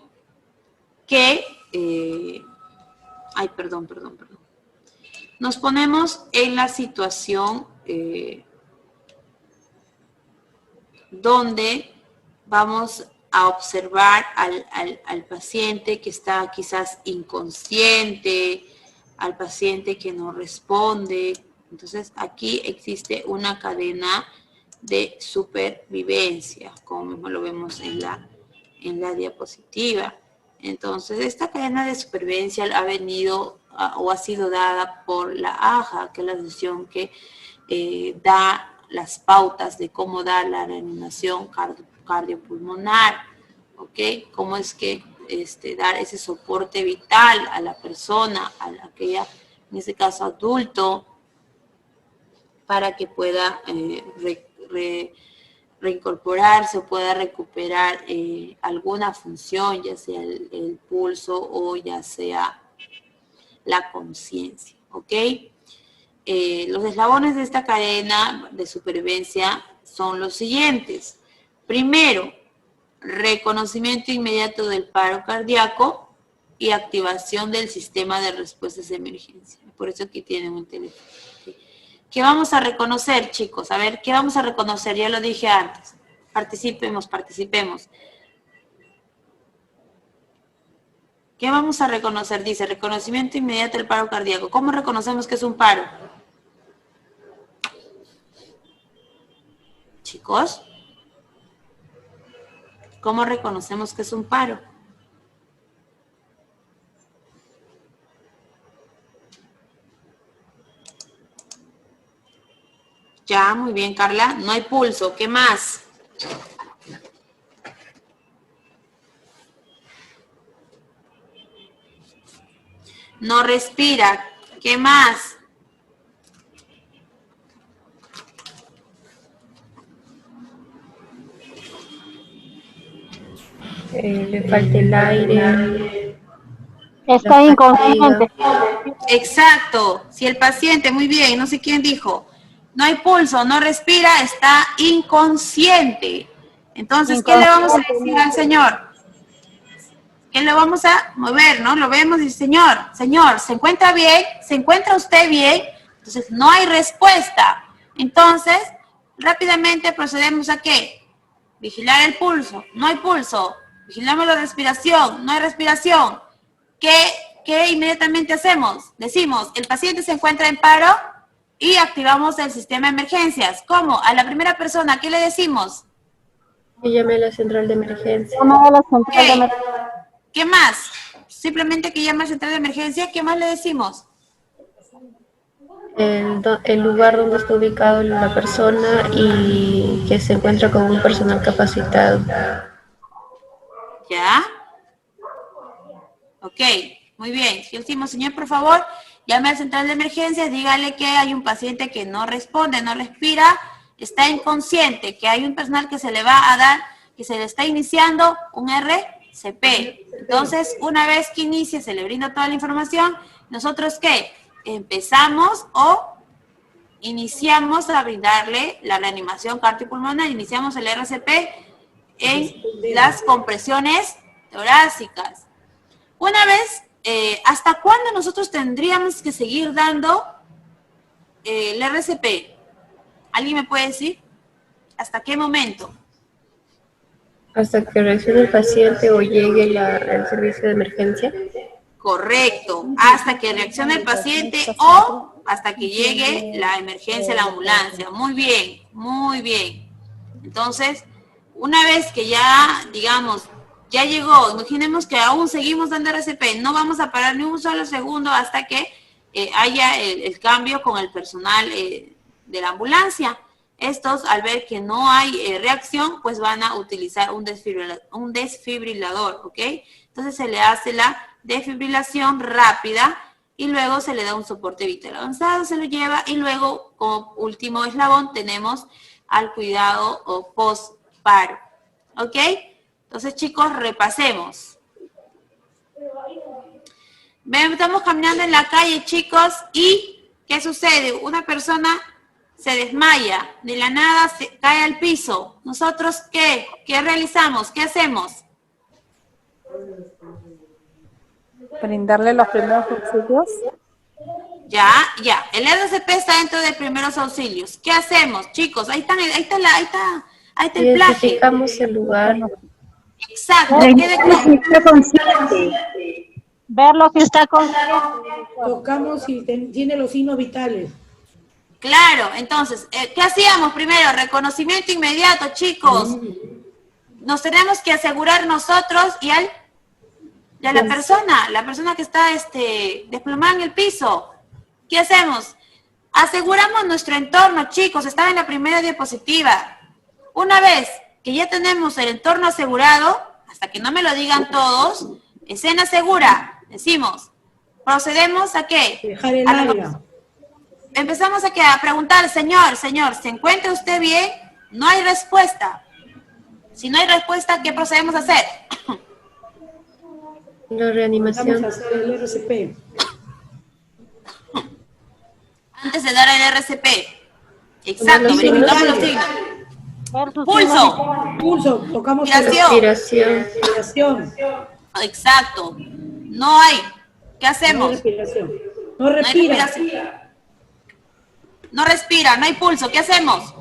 que... perdón. Nos ponemos en la situación donde vamos a observar al paciente que está quizás inconsciente, al paciente que no responde. Entonces aquí existe una cadena de supervivencia, como lo vemos en la diapositiva. Entonces esta cadena de supervivencia ha venido o ha sido dada por la AJA, que es la asociación que da las pautas de cómo dar la reanimación cardiopulmonar, ¿ok? Cómo es que dar ese soporte vital a la persona, a aquella, en este caso adulto, para que pueda reincorporarse o pueda recuperar alguna función, ya sea el pulso o ya sea la conciencia, ¿ok? Los eslabones de esta cadena de supervivencia son los siguientes. Primero, reconocimiento inmediato del paro cardíaco y activación del sistema de respuestas de emergencia. Por eso aquí tienen un teléfono. ¿Qué vamos a reconocer, chicos? A ver, ¿qué vamos a reconocer? Ya lo dije antes. Participemos. ¿Qué vamos a reconocer? Dice, reconocimiento inmediato del paro cardíaco. ¿Cómo reconocemos que es un paro? Chicos, ¿cómo reconocemos que es un paro? Ya, muy bien, Carla. No hay pulso. ¿Qué más? No respira. ¿Qué más? Le falta el aire. Está inconsciente. Exacto. Si el paciente, muy bien, no sé quién dijo, no hay pulso, no respira, está inconsciente. Entonces, ¿qué le vamos a decir al señor? ¿Qué le vamos a mover, no? Lo vemos y dice, señor, ¿se encuentra bien? ¿Se encuentra usted bien? Entonces, no hay respuesta. Entonces, rápidamente procedemos a ¿qué? Vigilar el pulso. No hay pulso. Vigilamos la respiración. No hay respiración. ¿Qué inmediatamente hacemos? Decimos, el paciente se encuentra en paro y activamos el sistema de emergencias. ¿Cómo? A la primera persona, ¿qué le decimos? Que llame a la central de emergencia. Llama a la central de emergencia. ¿Qué más? Simplemente que llame a central de emergencia. ¿Qué más le decimos? El lugar donde está ubicado la persona y que se encuentra con un personal capacitado. ¿Ya? Ok, muy bien. Si decimos, señor, por favor, llame al central de emergencias, dígale que hay un paciente que no responde, no respira, está inconsciente, que hay un personal que se le va a dar, que se le está iniciando un RCP. Entonces, una vez que inicie, se le brinda toda la información. ¿Nosotros qué? Empezamos o iniciamos a brindarle la reanimación cardiopulmonar, iniciamos el RCP en las compresiones torácicas. Una vez, ¿hasta cuándo nosotros tendríamos que seguir dando el RCP? ¿Alguien me puede decir? ¿Hasta qué momento? Hasta que reaccione el paciente o llegue el servicio de emergencia. Correcto, hasta que reaccione el paciente o hasta que llegue la emergencia, la ambulancia. Muy bien, muy bien. Entonces, una vez que ya, digamos, ya llegó, imaginemos que aún seguimos dando RCP, no vamos a parar ni un solo segundo hasta que haya el cambio con el personal de la ambulancia. Estos, al ver que no hay reacción, pues van a utilizar un desfibrilador, ¿ok? Entonces se le hace la desfibrilación rápida y luego se le da un soporte vital avanzado, se lo lleva y luego, como último eslabón, tenemos al cuidado o post-paro, ¿ok? Entonces, chicos, repasemos. Ven, estamos caminando en la calle, chicos, y ¿qué sucede? Una persona se desmaya, de la nada se cae al piso. ¿Nosotros qué? ¿Qué realizamos? ¿Qué hacemos? Brindarle los primeros auxilios. Ya. El RCP está dentro de primeros auxilios. ¿Qué hacemos, chicos? Ahí está el plaje. Identificamos el lugar. Exacto. Verlo si está consciente. Tocamos si tiene los signos vitales. Claro, entonces, ¿qué hacíamos primero? Reconocimiento inmediato, chicos. Nos tenemos que asegurar nosotros y a la persona que está desplomada en el piso. ¿Qué hacemos? Aseguramos nuestro entorno, chicos. Estaba en la primera diapositiva. Una vez que ya tenemos el entorno asegurado, hasta que no me lo digan todos, escena segura, decimos, procedemos a ¿qué? Dejar el área. Empezamos a preguntar, señor, ¿se encuentra usted bien? No hay respuesta. Si no hay respuesta, ¿qué procedemos a hacer? La reanimación. Vamos a hacer el RCP. Antes de dar el RCP. Exacto, verificamos los signos. Pulso, tocamos Respiración. Exacto. No hay. ¿Qué hacemos? Respiración. No respira. No respira, no hay pulso. ¿Qué hacemos?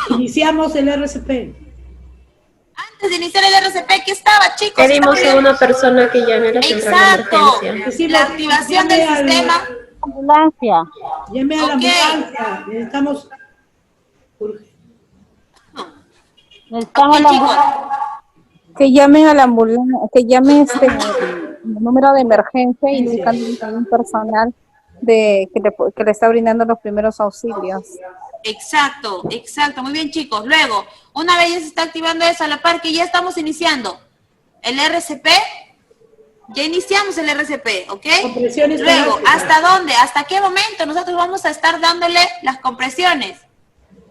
Iniciamos el RCP. Antes de iniciar el RCP, ¿qué estaba, chicos? Pedimos a una persona que llame a la central de emergencia. Exacto. La activación del sistema. Ambulancia. Llame a la ambulancia. Necesitamos la ambulancia. Que llamen a la ambulancia, que llame el número de emergencia indicando que hay un personal que le está brindando los primeros auxilios. Exacto. Muy bien, chicos. Luego, una vez ya se está activando eso, a la par que ya estamos iniciando el RCP, Ya iniciamos el RCP, ¿ok? Compresiones Luego, torácicas. ¿hasta dónde? ¿Hasta qué momento nosotros vamos a estar dándole las compresiones?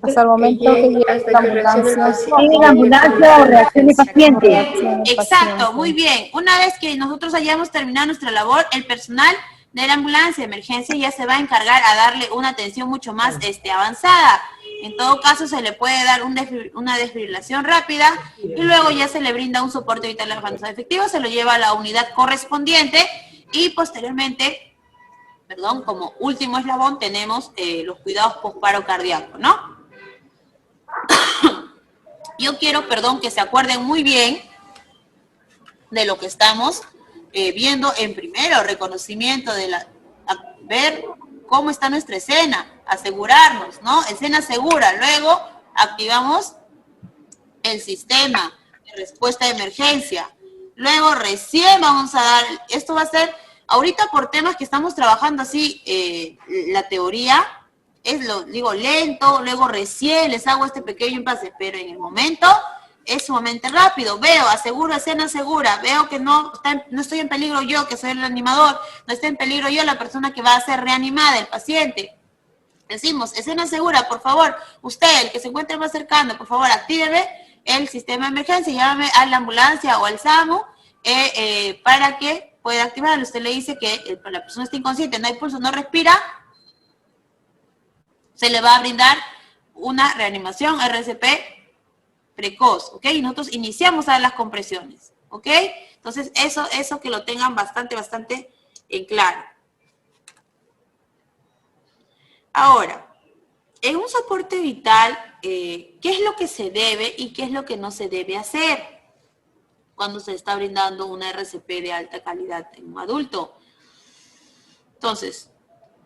Hasta el momento que llegue Hasta la que reaccione el ambulancia. paciente. En ambulancia o reacción de paciente. Reacciona el Exacto, paciente. muy bien. Una vez que nosotros hayamos terminado nuestra labor, el personal de la ambulancia de emergencia ya se va a encargar a darle una atención mucho más avanzada. En todo caso, se le puede dar una desfibrilación rápida y luego ya se le brinda un soporte vital avanzado efectivo, se lo lleva a la unidad correspondiente y posteriormente, como último eslabón, tenemos los cuidados posparo cardíaco, ¿no? Yo quiero, que se acuerden muy bien de lo que estamos viendo en primero, reconocimiento de ver cómo está nuestra escena, asegurarnos, ¿no? Escena segura, luego activamos el sistema de respuesta de emergencia, luego recién vamos a dar, esto va a ser, ahorita por temas que estamos trabajando así, la teoría, digo lento, luego recién les hago este pequeño impasse, pero en el momento es sumamente rápido, veo, aseguro escena segura, veo que no estoy en peligro yo, que soy el reanimador, no está en peligro yo, la persona que va a ser reanimada, el paciente. Decimos, escena segura, por favor, usted, el que se encuentre más cercano, por favor, actíveme el sistema de emergencia, llámame a la ambulancia o al SAMU para que pueda activarlo. Usted le dice que la persona está inconsciente, no hay pulso, no respira, se le va a brindar una reanimación RCP precoz, ¿ok? Y nosotros iniciamos a dar las compresiones, ¿ok? Entonces, eso que lo tengan bastante en claro. Ahora, en un soporte vital, ¿qué es lo que se debe y qué es lo que no se debe hacer cuando se está brindando una RCP de alta calidad en un adulto? Entonces,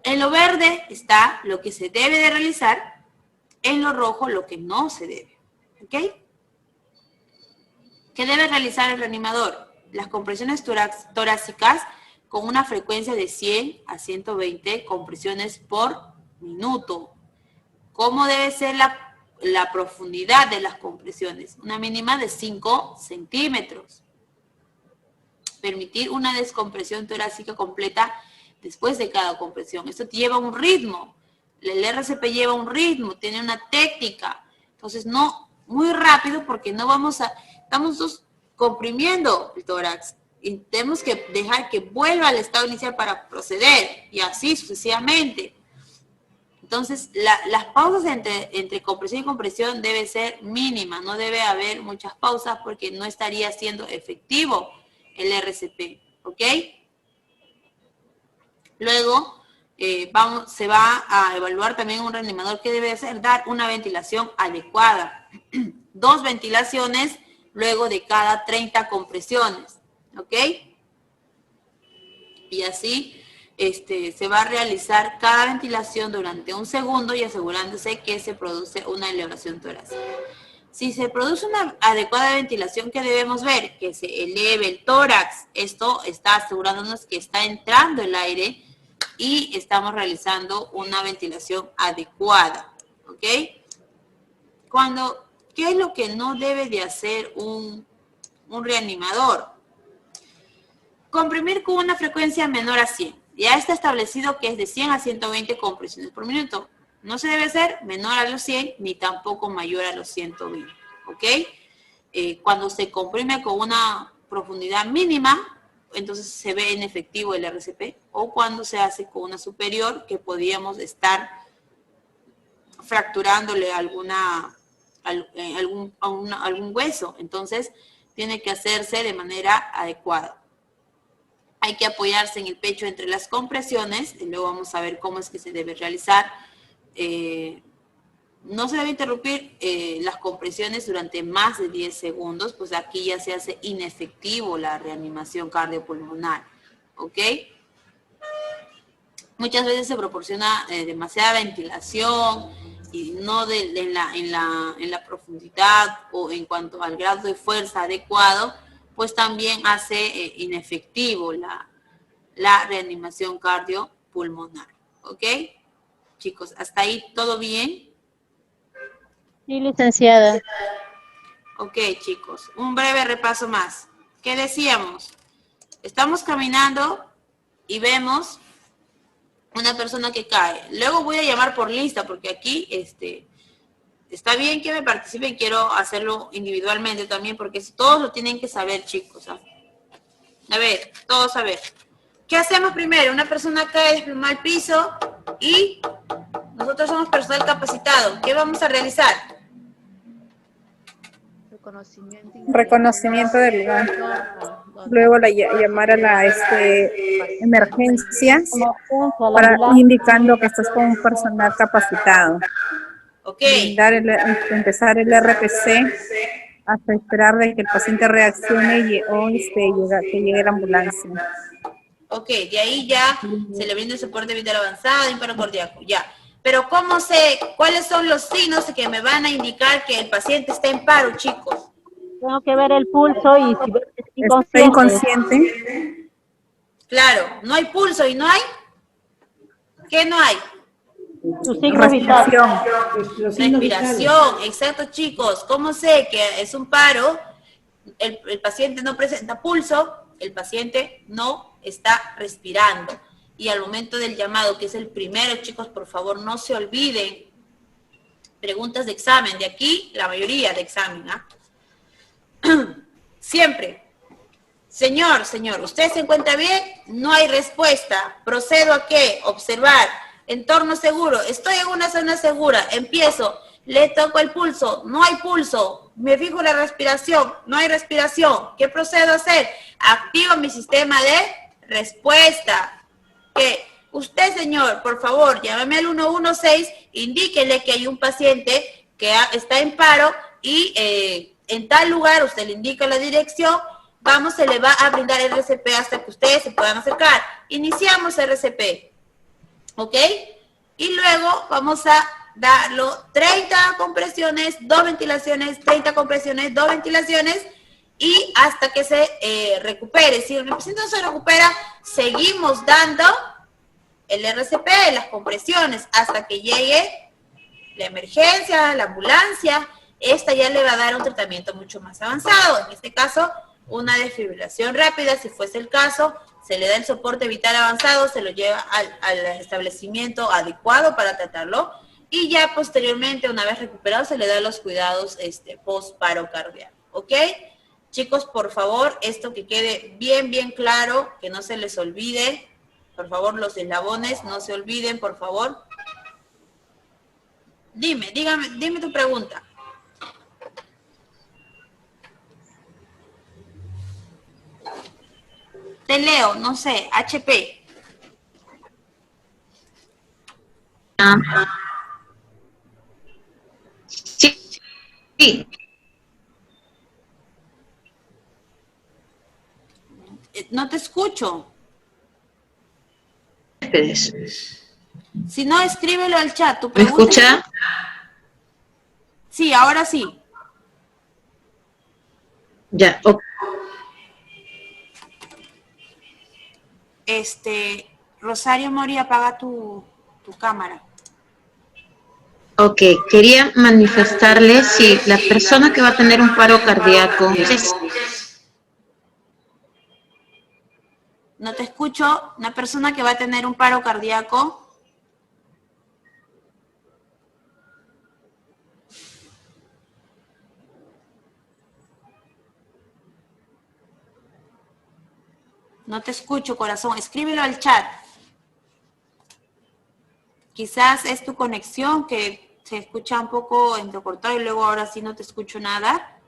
en lo verde está lo que se debe de realizar, en lo rojo lo que no se debe, ¿ok? ¿Qué debe realizar el reanimador? Las compresiones torácicas con una frecuencia de 100 a 120 compresiones por minuto. ¿Cómo debe ser la profundidad de las compresiones? Una mínima de 5 centímetros. Permitir una descompresión torácica completa después de cada compresión. Esto lleva un ritmo. El RCP lleva un ritmo, tiene una técnica. Entonces, no muy rápido porque no estamos comprimiendo el tórax. Y tenemos que dejar que vuelva al estado inicial para proceder. Y así sucesivamente. Entonces, las pausas entre compresión y compresión debe ser mínima. No debe haber muchas pausas porque no estaría siendo efectivo el RCP. ¿Ok? Luego, se va a evaluar también un reanimador que debe hacer, dar una ventilación adecuada. 2 ventilaciones luego de cada 30 compresiones. ¿Ok? Y así se va a realizar cada ventilación durante 1 segundo y asegurándose que se produce una elevación torácica. Si se produce una adecuada ventilación, ¿qué debemos ver? Que se eleve el tórax. Esto está asegurándonos que está entrando el aire y estamos realizando una ventilación adecuada. ¿Ok? ¿Qué es lo que no debe de hacer un reanimador? Comprimir con una frecuencia menor a 100. Ya está establecido que es de 100 a 120 compresiones por minuto. No se debe hacer menor a los 100 ni tampoco mayor a los 120. ¿Ok? Cuando se comprime con una profundidad mínima, entonces se ve inefectivo el RCP. O cuando se hace con una superior, que podríamos estar fracturándole algún hueso. Entonces, tiene que hacerse de manera adecuada. Hay que apoyarse en el pecho entre las compresiones, y luego vamos a ver cómo es que se debe realizar. No se debe interrumpir las compresiones durante más de 10 segundos, pues aquí ya se hace inefectivo la reanimación cardiopulmonar. ¿Ok? Muchas veces se proporciona demasiada ventilación y no en la profundidad o en cuanto al grado de fuerza adecuado, pues también hace inefectivo la reanimación cardiopulmonar. ¿Ok? Chicos, ¿hasta ahí todo bien? Sí, licenciada. Ok, chicos, un breve repaso más. ¿Qué decíamos? Estamos caminando y vemos una persona que cae. Luego voy a llamar por lista porque aquí está bien que me participen, quiero hacerlo individualmente también porque todos lo tienen que saber, chicos. ¿Ah? A ver, todos a ver. ¿Qué hacemos primero? Una persona cae desplomada al piso y nosotros somos personal capacitado. ¿Qué vamos a realizar? Reconocimiento del lugar. Luego llamar a la emergencia para indicando que estás con un personal capacitado. Ok. Empezar el RPC hasta esperar de que el paciente reaccione o que llegue la ambulancia. Ok, de ahí ya se le brinda el soporte vital avanzado y paro cardíaco, ya. Pero ¿cómo sé cuáles son los signos que me van a indicar que el paciente está en paro, chicos? Tengo que ver el pulso y si ves que ¿Está inconsciente? Claro, no hay pulso y no hay. ¿Qué no hay? Su signo vital. Respiración, exacto, chicos. ¿Cómo sé que es un paro? El paciente no presenta pulso, el paciente no está respirando. Y al momento del llamado, que es el primero, chicos, por favor, no se olviden. Preguntas de examen, de aquí, la mayoría de examen, ¿ah? Siempre. Señor, ¿usted se encuentra bien? No hay respuesta. ¿Procedo a qué? Observar. Entorno seguro. Estoy en una zona segura. Empiezo. Le toco el pulso. No hay pulso. Me fijo la respiración. No hay respiración. ¿Qué procedo a hacer? Activo mi sistema de respuesta. ¿Qué? Usted, señor, por favor, llámame al 116, indíquele que hay un paciente que está en paro y en tal lugar, usted le indica la dirección, se le va a brindar RCP hasta que ustedes se puedan acercar. Iniciamos RCP, ¿ok? Y luego vamos a darlo 30 compresiones, 2 ventilaciones, 30 compresiones, 2 ventilaciones, y hasta que se recupere. Si el paciente no se recupera, seguimos dando el RCP, las compresiones, hasta que llegue la emergencia, la ambulancia. Esta ya le va a dar un tratamiento mucho más avanzado. En este caso, una desfibrilación rápida, si fuese el caso, se le da el soporte vital avanzado, se lo lleva al establecimiento adecuado para tratarlo, y ya posteriormente, una vez recuperado, se le da los cuidados post-paro cardíaco. ¿Ok? Chicos, por favor, esto que quede bien, bien claro, que no se les olvide. Por favor, los eslabones, no se olviden, por favor. Dime tu pregunta. Te leo, no sé, HP. Sí. No te escucho. Si no, escríbelo al chat. ¿Me escucha? Sí, ahora sí. Ya. Okay. Rosario Mori, apaga tu cámara. Ok, quería manifestarle si la persona que va a tener un paro cardíaco... No te escucho. Una persona que va a tener un paro cardíaco. No te escucho, corazón. Escríbelo al chat. Quizás es tu conexión que se escucha un poco entrecortado y luego ahora sí no te escucho nada.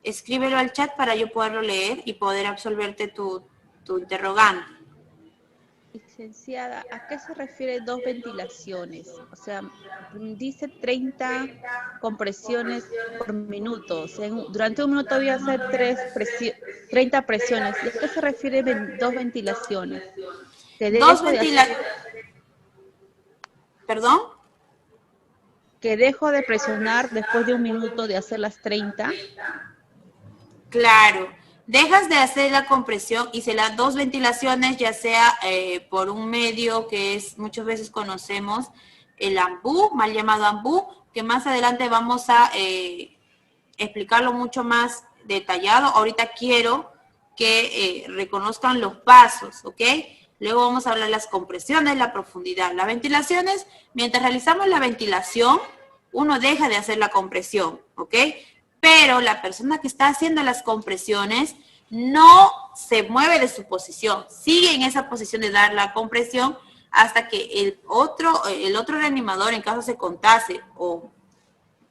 Escríbelo al chat para yo poderlo leer y poder absolverte tu interrogante. Licenciada, ¿a qué se refiere 2 ventilaciones? O sea, dice 30 compresiones por minuto. O sea, durante un minuto voy a hacer 30 presiones. ¿Y a qué se refiere 2 ventilaciones? ¿Perdón? Que dejo de presionar después de un minuto de hacer las 30. Claro. Dejas de hacer la compresión y se las 2 ventilaciones, ya sea por un medio que muchas veces conocemos, el AMBU, mal llamado AMBU, que más adelante vamos a explicarlo mucho más detallado. Ahorita quiero que reconozcan los pasos, ¿ok? Luego vamos a hablar de las compresiones, la profundidad. Las ventilaciones, mientras realizamos la ventilación, uno deja de hacer la compresión, ¿ok? Pero la persona que está haciendo las compresiones no se mueve de su posición, sigue en esa posición de dar la compresión hasta que el otro reanimador, en caso se contase, o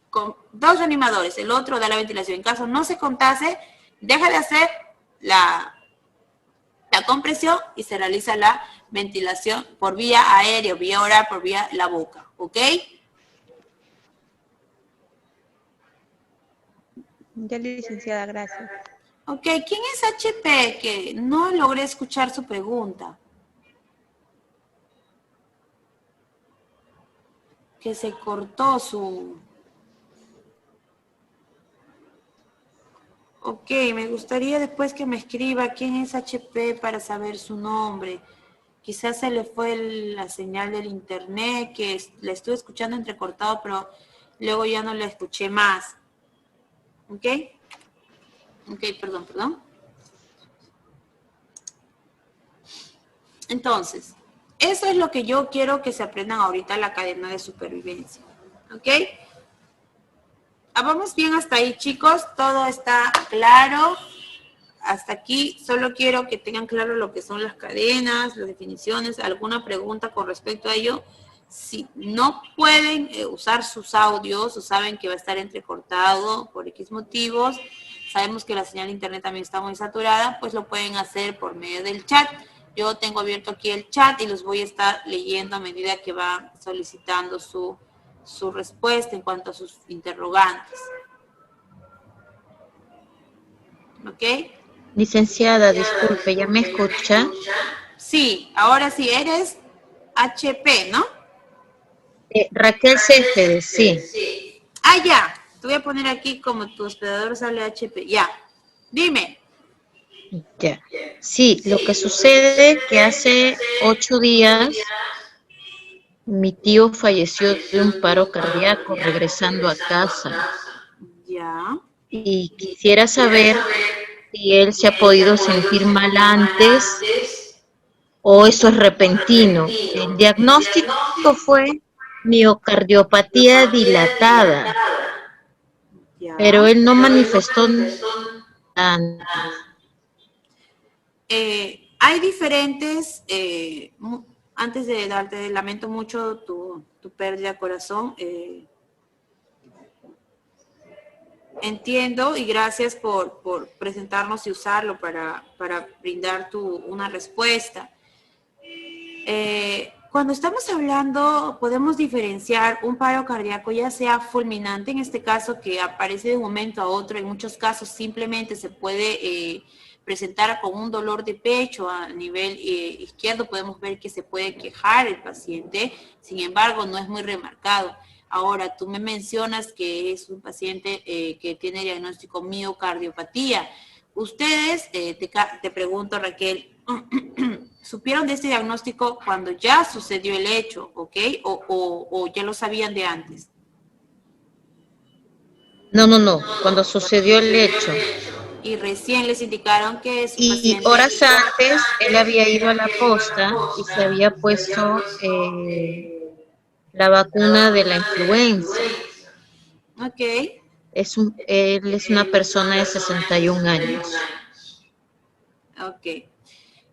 con 2 reanimadores, el otro da la ventilación, en caso no se contase, deja de hacer la compresión y se realiza la ventilación por vía aérea, vía oral, por vía la boca, ¿ok? Ya, licenciada, gracias. Ok, ¿quién es HP? Que no logré escuchar su pregunta. Que se cortó su... Ok, me gustaría después que me escriba quién es HP para saber su nombre. Quizás se le fue la señal del internet, que la estuve escuchando entrecortado, pero luego ya no la escuché más. ¿Ok? Ok, perdón. Entonces, eso es lo que yo quiero que se aprendan ahorita en la cadena de supervivencia. ¿Ok? Vamos bien hasta ahí, chicos. Todo está claro. Hasta aquí solo quiero que tengan claro lo que son las cadenas, las definiciones. ¿Alguna pregunta con respecto a ello? Si no pueden usar sus audios o saben que va a estar entrecortado por X motivos, sabemos que la señal de internet también está muy saturada, pues lo pueden hacer por medio del chat. Yo tengo abierto aquí el chat y los voy a estar leyendo a medida que van solicitando su respuesta en cuanto a sus interrogantes. ¿Ok? Licenciada, disculpe, ¿ya me escucha? Sí, ahora sí, eres HP, ¿no? Raquel Céspedes, sí. Ya. Te voy a poner aquí como tu hospedador sale HP. Ya. Dime. Ya. Sí, lo que sucede es que hace 8 días mi tío falleció de un paro cardíaco regresando a casa. Ya. Y quisiera saber si él se ha podido sentir mal antes o eso es repentino. El diagnóstico fue miocardiopatía dilatada, Ya. pero él no manifestó antes. Hay diferentes, antes de darte, lamento mucho tu pérdida de corazón. Entiendo y gracias por presentarnos y usarlo para brindar una respuesta. Cuando estamos hablando, podemos diferenciar un paro cardíaco, ya sea fulminante, en este caso que aparece de un momento a otro, en muchos casos simplemente se puede presentar con un dolor de pecho a nivel izquierdo, podemos ver que se puede quejar el paciente, sin embargo no es muy remarcado. Ahora, tú me mencionas que es un paciente que tiene diagnóstico miocardiopatía. Ustedes, te pregunto, Raquel, ¿supieron de este diagnóstico cuando ya sucedió el hecho, ok? ¿O ya lo sabían de antes? No, cuando sucedió el hecho. Y recién les indicaron que su Y paciente... horas antes él había ido a la posta y se había puesto la vacuna de la influenza. Ok. Él es una persona de 61 años. Ok.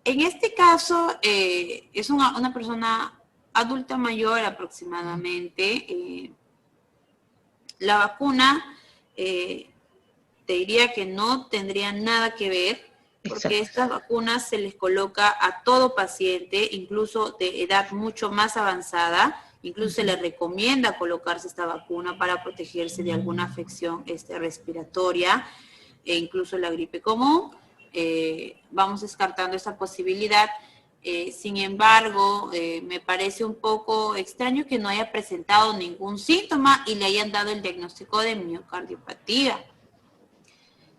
En este caso, es una persona adulta mayor aproximadamente. La vacuna, te diría que no tendría nada que ver, porque estas vacunas se les coloca a todo paciente, incluso de edad mucho más avanzada. Incluso se les recomienda colocarse esta vacuna para protegerse de alguna afección respiratoria, e incluso la gripe común. Vamos descartando esa posibilidad. Sin embargo, me parece un poco extraño que no haya presentado ningún síntoma y le hayan dado el diagnóstico de miocardiopatía.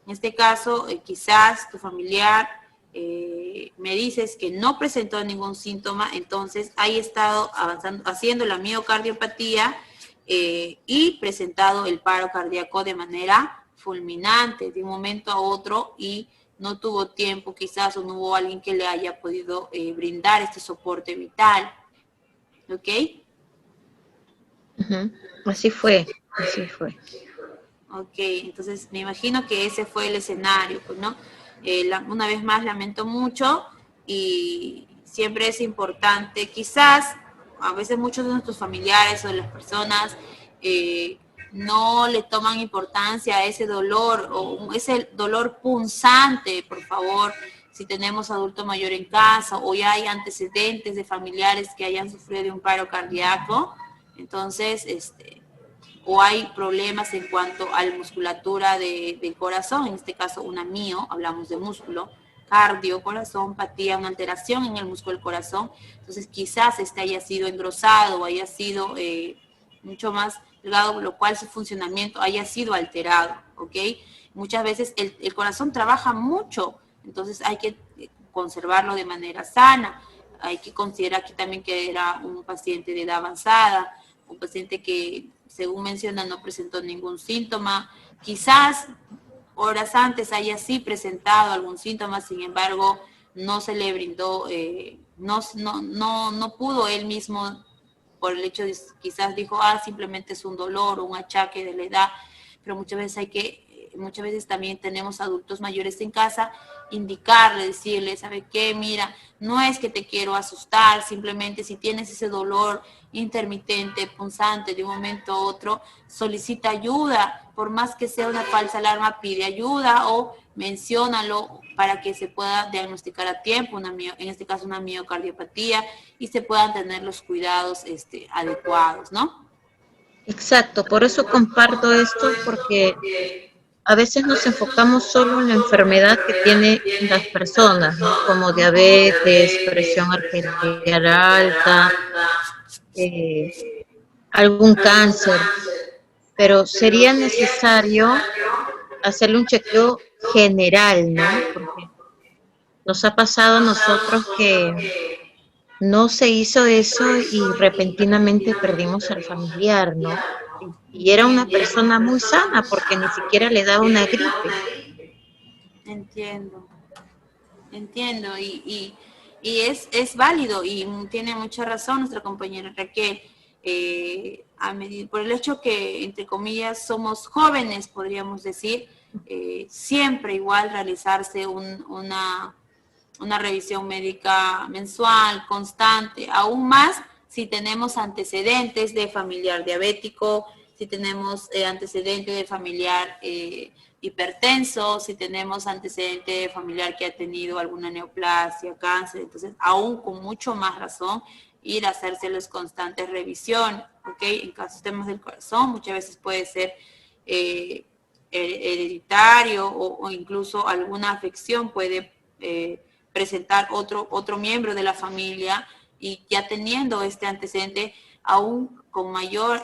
En este caso, quizás tu familiar me dices que no presentó ningún síntoma, entonces haya estado avanzando, haciendo la miocardiopatía y presentado el paro cardíaco de manera fulminante de un momento a otro y no tuvo tiempo quizás o no hubo alguien que le haya podido brindar este soporte vital. ¿Ok? Así fue, así fue. Ok, entonces me imagino que ese fue el escenario, pues, ¿no? Una vez más lamento mucho y siempre es importante, quizás a veces muchos de nuestros familiares o de las personas no le toman importancia a ese dolor o ese dolor punzante, por favor, si tenemos adulto mayor en casa o ya hay antecedentes de familiares que hayan sufrido de un paro cardíaco, entonces, o hay problemas en cuanto a la musculatura del corazón, en este caso una mio, hablamos de músculo, cardio, corazón, patía, una alteración en el músculo del corazón, entonces quizás haya sido engrosado o haya sido mucho más delgado, lo cual su funcionamiento haya sido alterado, ¿ok? Muchas veces el corazón trabaja mucho, entonces hay que conservarlo de manera sana, hay que considerar que también que era un paciente de edad avanzada, un paciente que, según menciona, no presentó ningún síntoma, quizás horas antes haya sí presentado algún síntoma, sin embargo, no se le brindó, no pudo él mismo, por el hecho de quizás dijo, simplemente es un dolor o un achaque de la edad, pero muchas veces también tenemos adultos mayores en casa, indicarle, decirle, ¿sabe qué? Mira, no es que te quiero asustar, simplemente si tienes ese dolor intermitente, punzante de un momento a otro, solicita ayuda, por más que sea una falsa alarma, pide ayuda o menciónalo para que se pueda diagnosticar a tiempo, en este caso una miocardiopatía, y se puedan tener los cuidados adecuados, ¿no? Exacto, por eso comparto esto, porque a veces nos enfocamos solo en la enfermedad que tienen las personas, ¿no? Como diabetes, presión arterial alta, algún cáncer, pero sería necesario hacerle un chequeo general, ¿no? Porque nos ha pasado a nosotros que no se hizo eso y repentinamente perdimos al familiar, ¿no? Y era una persona muy sana porque ni siquiera le daba una gripe. Entiendo, y es válido y tiene mucha razón nuestra compañera Raquel, por el hecho que, entre comillas, somos jóvenes, podríamos decir, siempre igual realizarse una revisión médica mensual, constante, aún más si tenemos antecedentes de familiar diabético, si tenemos antecedentes de familiar hipertenso, si tenemos antecedente de familiar que ha tenido alguna neoplasia, cáncer, entonces aún con mucho más razón ir a hacérselos constantes revisión, ¿ok? En casos de temas del corazón, muchas veces puede ser hereditario o incluso alguna afección puede presentar otro miembro de la familia y ya teniendo este antecedente aún con mayor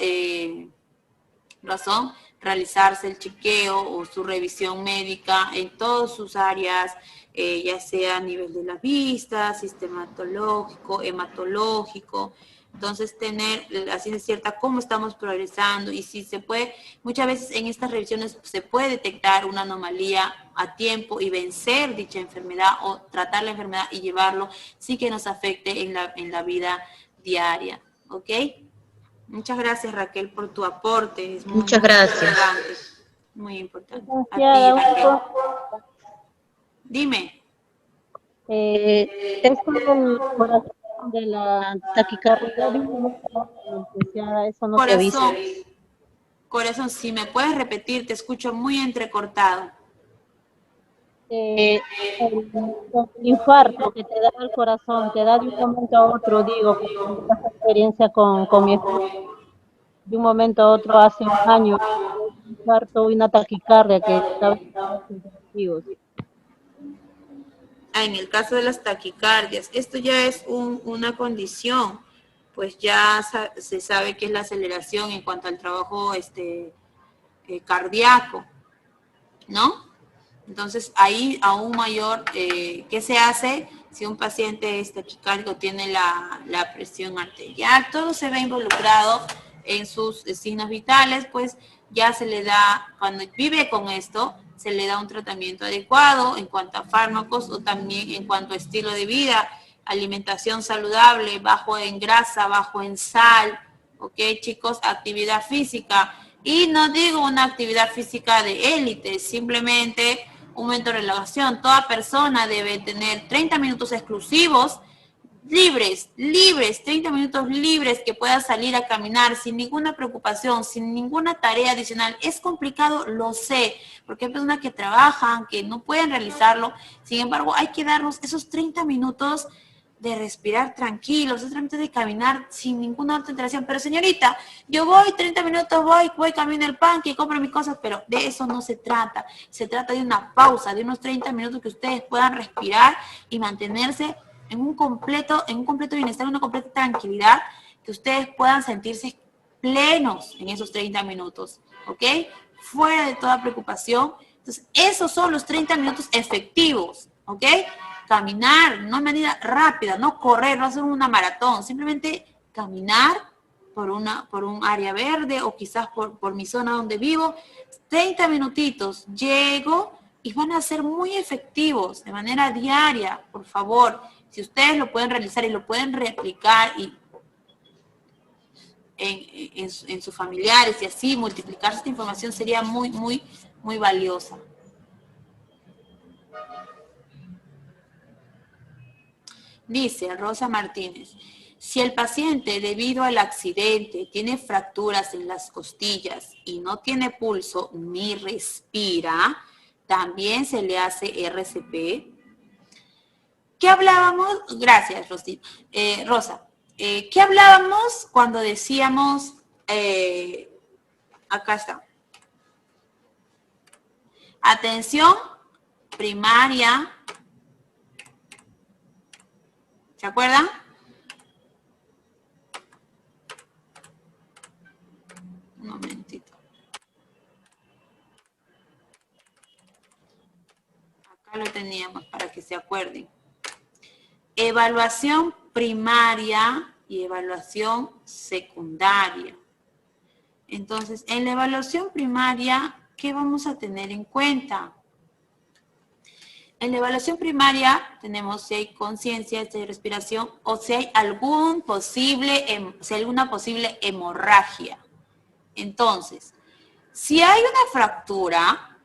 razón realizarse el chequeo o su revisión médica en todas sus áreas, ya sea a nivel de la vista, sistematológico, hematológico. Entonces, tener la ciencia cierta cómo estamos progresando y si se puede, muchas veces en estas revisiones se puede detectar una anomalía a tiempo y vencer dicha enfermedad o tratar la enfermedad y llevarlo sin que nos afecte en la vida diaria. ¿Ok? Muchas gracias, Raquel, por tu aporte. Es Muchas gracias. Importante. Muy importante. A ti, Gracias. Raquel. Dime. Esto del corazón, de la taquicardia, eso no te avisa. Corazón, si me puedes repetir, te escucho muy entrecortado. El infarto que te da el corazón, te da de un momento a otro, digo, porque tengo esta experiencia con mi esposo, de un momento a otro hace un año, un infarto y una taquicardia que estaba en testigos. En el caso de las taquicardias, esto ya es una condición, pues ya se sabe que es la aceleración en cuanto al trabajo cardíaco, ¿no? Entonces, ahí aún mayor, ¿qué se hace? Si un paciente taquicárdico tiene la presión arterial, todo se ve involucrado en sus signos vitales, pues ya se le da, cuando vive con esto, se le da un tratamiento adecuado en cuanto a fármacos o también en cuanto a estilo de vida, alimentación saludable, bajo en grasa, bajo en sal, ¿ok, chicos? Actividad física. Y no digo una actividad física de élite, simplemente un momento de relajación. Toda persona debe tener 30 minutos exclusivos, libres, 30 minutos libres que pueda salir a caminar sin ninguna preocupación, sin ninguna tarea adicional. Es complicado, lo sé, porque hay personas que trabajan, que no pueden realizarlo. Sin embargo, hay que darnos esos 30 minutos de respirar tranquilos, esos 30 minutos de caminar sin ninguna otra interacción. Pero señorita, yo voy 30 minutos, voy, camino el pan, que compro mis cosas, pero de eso no se trata. Se trata de una pausa, de unos 30 minutos que ustedes puedan respirar y mantenerse en un completo bienestar, una completa tranquilidad, que ustedes puedan sentirse plenos en esos 30 minutos, ¿ok? Fuera de toda preocupación. Entonces, esos son los 30 minutos efectivos, ¿ok? Caminar, no de manera rápida, no correr, no hacer una maratón, simplemente caminar por un área verde o quizás por mi zona donde vivo, 30 minutitos, llego y van a ser muy efectivos de manera diaria, por favor. Si ustedes lo pueden realizar y lo pueden replicar en sus familiares y así multiplicar esta información, sería muy, muy, muy valiosa. Dice Rosa Martínez, si el paciente debido al accidente tiene fracturas en las costillas y no tiene pulso ni respira, también se le hace RCP. ¿Qué hablábamos? Gracias, Rosa. ¿Qué hablábamos cuando decíamos, acá está, atención primaria? ¿Se acuerdan? Un momentito. Acá lo teníamos para que se acuerden. Evaluación primaria y evaluación secundaria. Entonces, en la evaluación primaria, ¿qué vamos a tener en cuenta? En la evaluación primaria tenemos si hay conciencia, si hay respiración o si hay alguna posible hemorragia. Entonces, si hay una fractura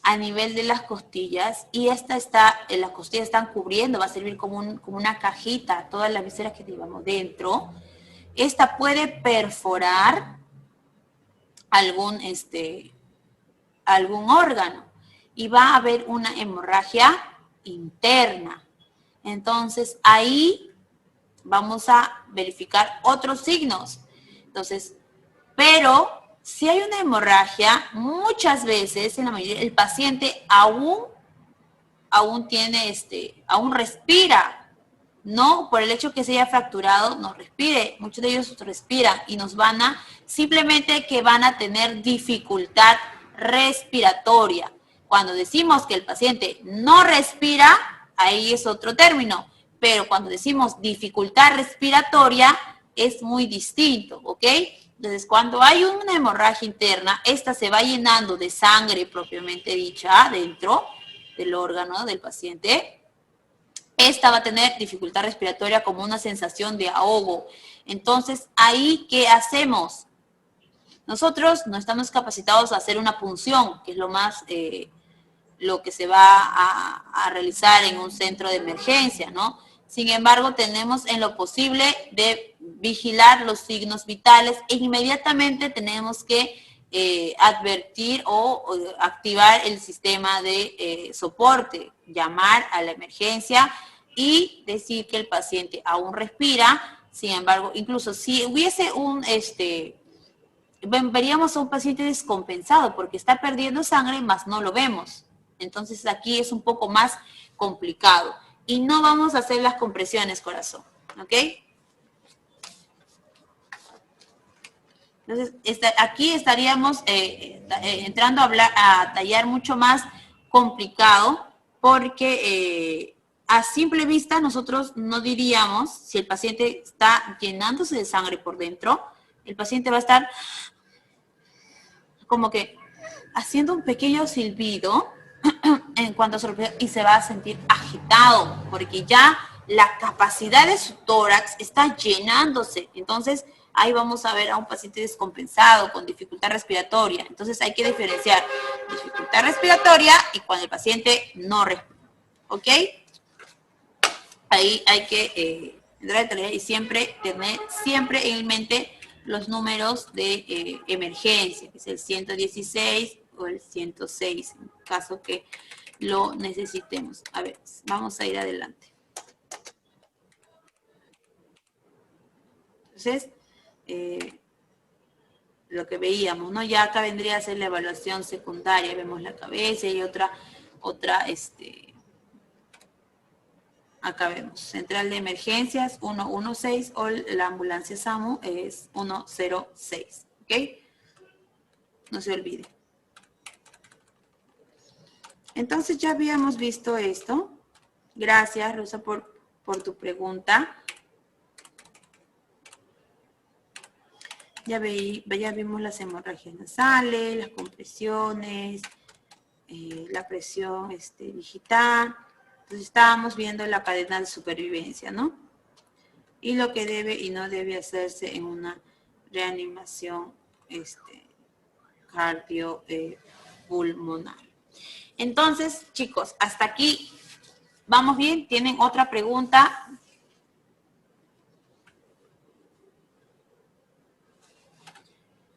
a nivel de las costillas y las costillas están cubriendo, va a servir como una cajita, todas las vísceras que llevamos dentro, esta puede perforar algún órgano y va a haber una hemorragia interna. Entonces, ahí vamos a verificar otros signos. Entonces, pero si hay una hemorragia, muchas veces, en la mayoría, el paciente aún respira. No, por el hecho que se haya fracturado, no respire. Muchos de ellos respiran y simplemente que van a tener dificultad respiratoria. Cuando decimos que el paciente no respira, ahí es otro término. Pero cuando decimos dificultad respiratoria, es muy distinto, ¿ok? Entonces, cuando hay una hemorragia interna, esta se va llenando de sangre propiamente dicha dentro del órgano del paciente. Esta va a tener dificultad respiratoria como una sensación de ahogo. Entonces, ¿ahí qué hacemos? Nosotros no estamos capacitados a hacer una punción, que es lo que se va a realizar en un centro de emergencia, ¿no? Sin embargo, tenemos en lo posible de vigilar los signos vitales e inmediatamente tenemos que advertir o activar el sistema de soporte, llamar a la emergencia y decir que el paciente aún respira. Sin embargo, incluso si hubiese veríamos a un paciente descompensado porque está perdiendo sangre, más no lo vemos. Entonces aquí es un poco más complicado. Y no vamos a hacer las compresiones, corazón, ¿ok? Entonces, aquí estaríamos entrando a tallar mucho más complicado porque a simple vista nosotros no diríamos, si el paciente está llenándose de sangre por dentro, el paciente va a estar como que haciendo un pequeño silbido en cuanto a su respiración y se va a sentir agitado porque ya la capacidad de su tórax está llenándose. Entonces, ahí vamos a ver a un paciente descompensado con dificultad respiratoria. Entonces, hay que diferenciar dificultad respiratoria y cuando el paciente no respira. ¿Ok? Ahí hay que entrar en detalle y siempre tener siempre en mente los números de emergencia, que es el 116 o el 106, en caso que lo necesitemos. A ver, vamos a ir adelante. Entonces, lo que veíamos, ¿no? Ya acá vendría a ser la evaluación secundaria. Vemos la cabeza y otra, acá vemos, central de emergencias 116 o la ambulancia SAMU es 106, ¿ok? No se olvide. Entonces ya habíamos visto esto. Gracias, Rosa, por tu pregunta. Ya vimos las hemorragias nasales, las compresiones, la presión digital. Entonces estábamos viendo la cadena de supervivencia, ¿no? Y lo que debe y no debe hacerse en una reanimación cardiopulmonar. Entonces, chicos, hasta aquí, ¿vamos bien? ¿Tienen otra pregunta?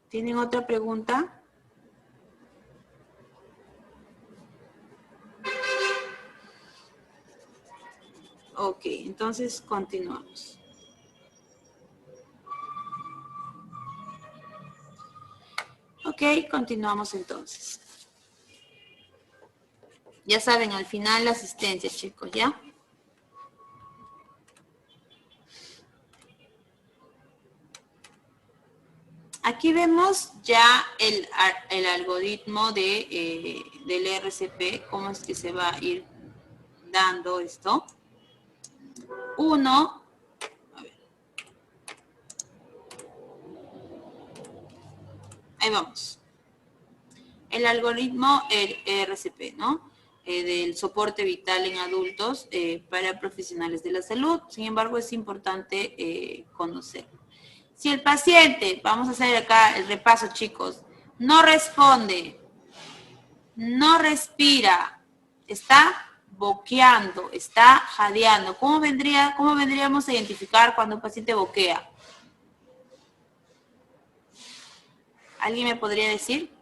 ¿Tienen otra pregunta? Ok, entonces continuamos. Ok, continuamos entonces. Ya saben, al final la asistencia, chicos, ¿ya? Aquí vemos ya el algoritmo del RCP, cómo es que se va a ir dando esto. Uno, a ver. Ahí vamos. El algoritmo RCP, ¿no? Del soporte vital en adultos para profesionales de la salud. Sin embargo, es importante conocerlo. Si el paciente, vamos a hacer acá el repaso, chicos, no responde, no respira, está boqueando, está jadeando, ¿cómo vendríamos a identificar cuando un paciente boquea? ¿Alguien me podría decir?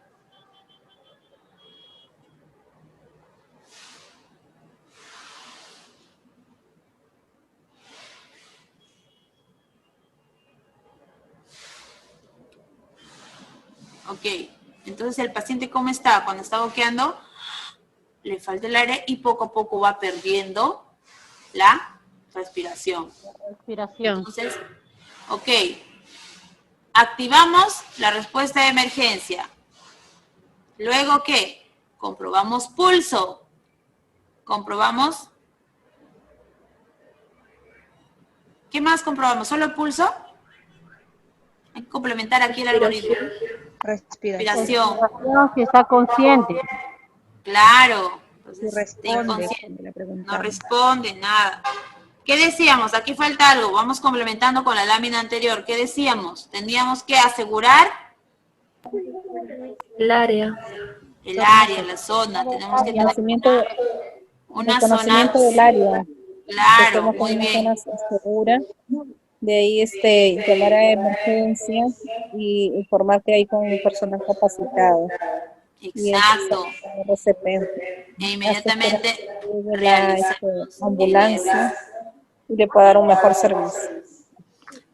Ok, entonces el paciente ¿cómo está? Cuando está boqueando, le falta el aire y poco a poco va perdiendo la respiración. Entonces, ok, activamos la respuesta de emergencia. Luego, ¿qué? Comprobamos pulso. Comprobamos. ¿Qué más comprobamos? ¿Solo pulso? Hay que complementar aquí el algoritmo. Respiración. Si está consciente. Claro. Entonces, Si responde, no responde, nada. ¿Qué decíamos? Aquí falta algo. Vamos complementando con la lámina anterior. ¿Qué decíamos? Teníamos que asegurar El área. el área, la zona. Tenemos que tener una zona del área. Claro, muy bien. Una zona segura. De ahí llamar a emergencia y informar que hay con un personal capacitado. Exacto. E inmediatamente realizar ambulancia y le puede dar un mejor servicio.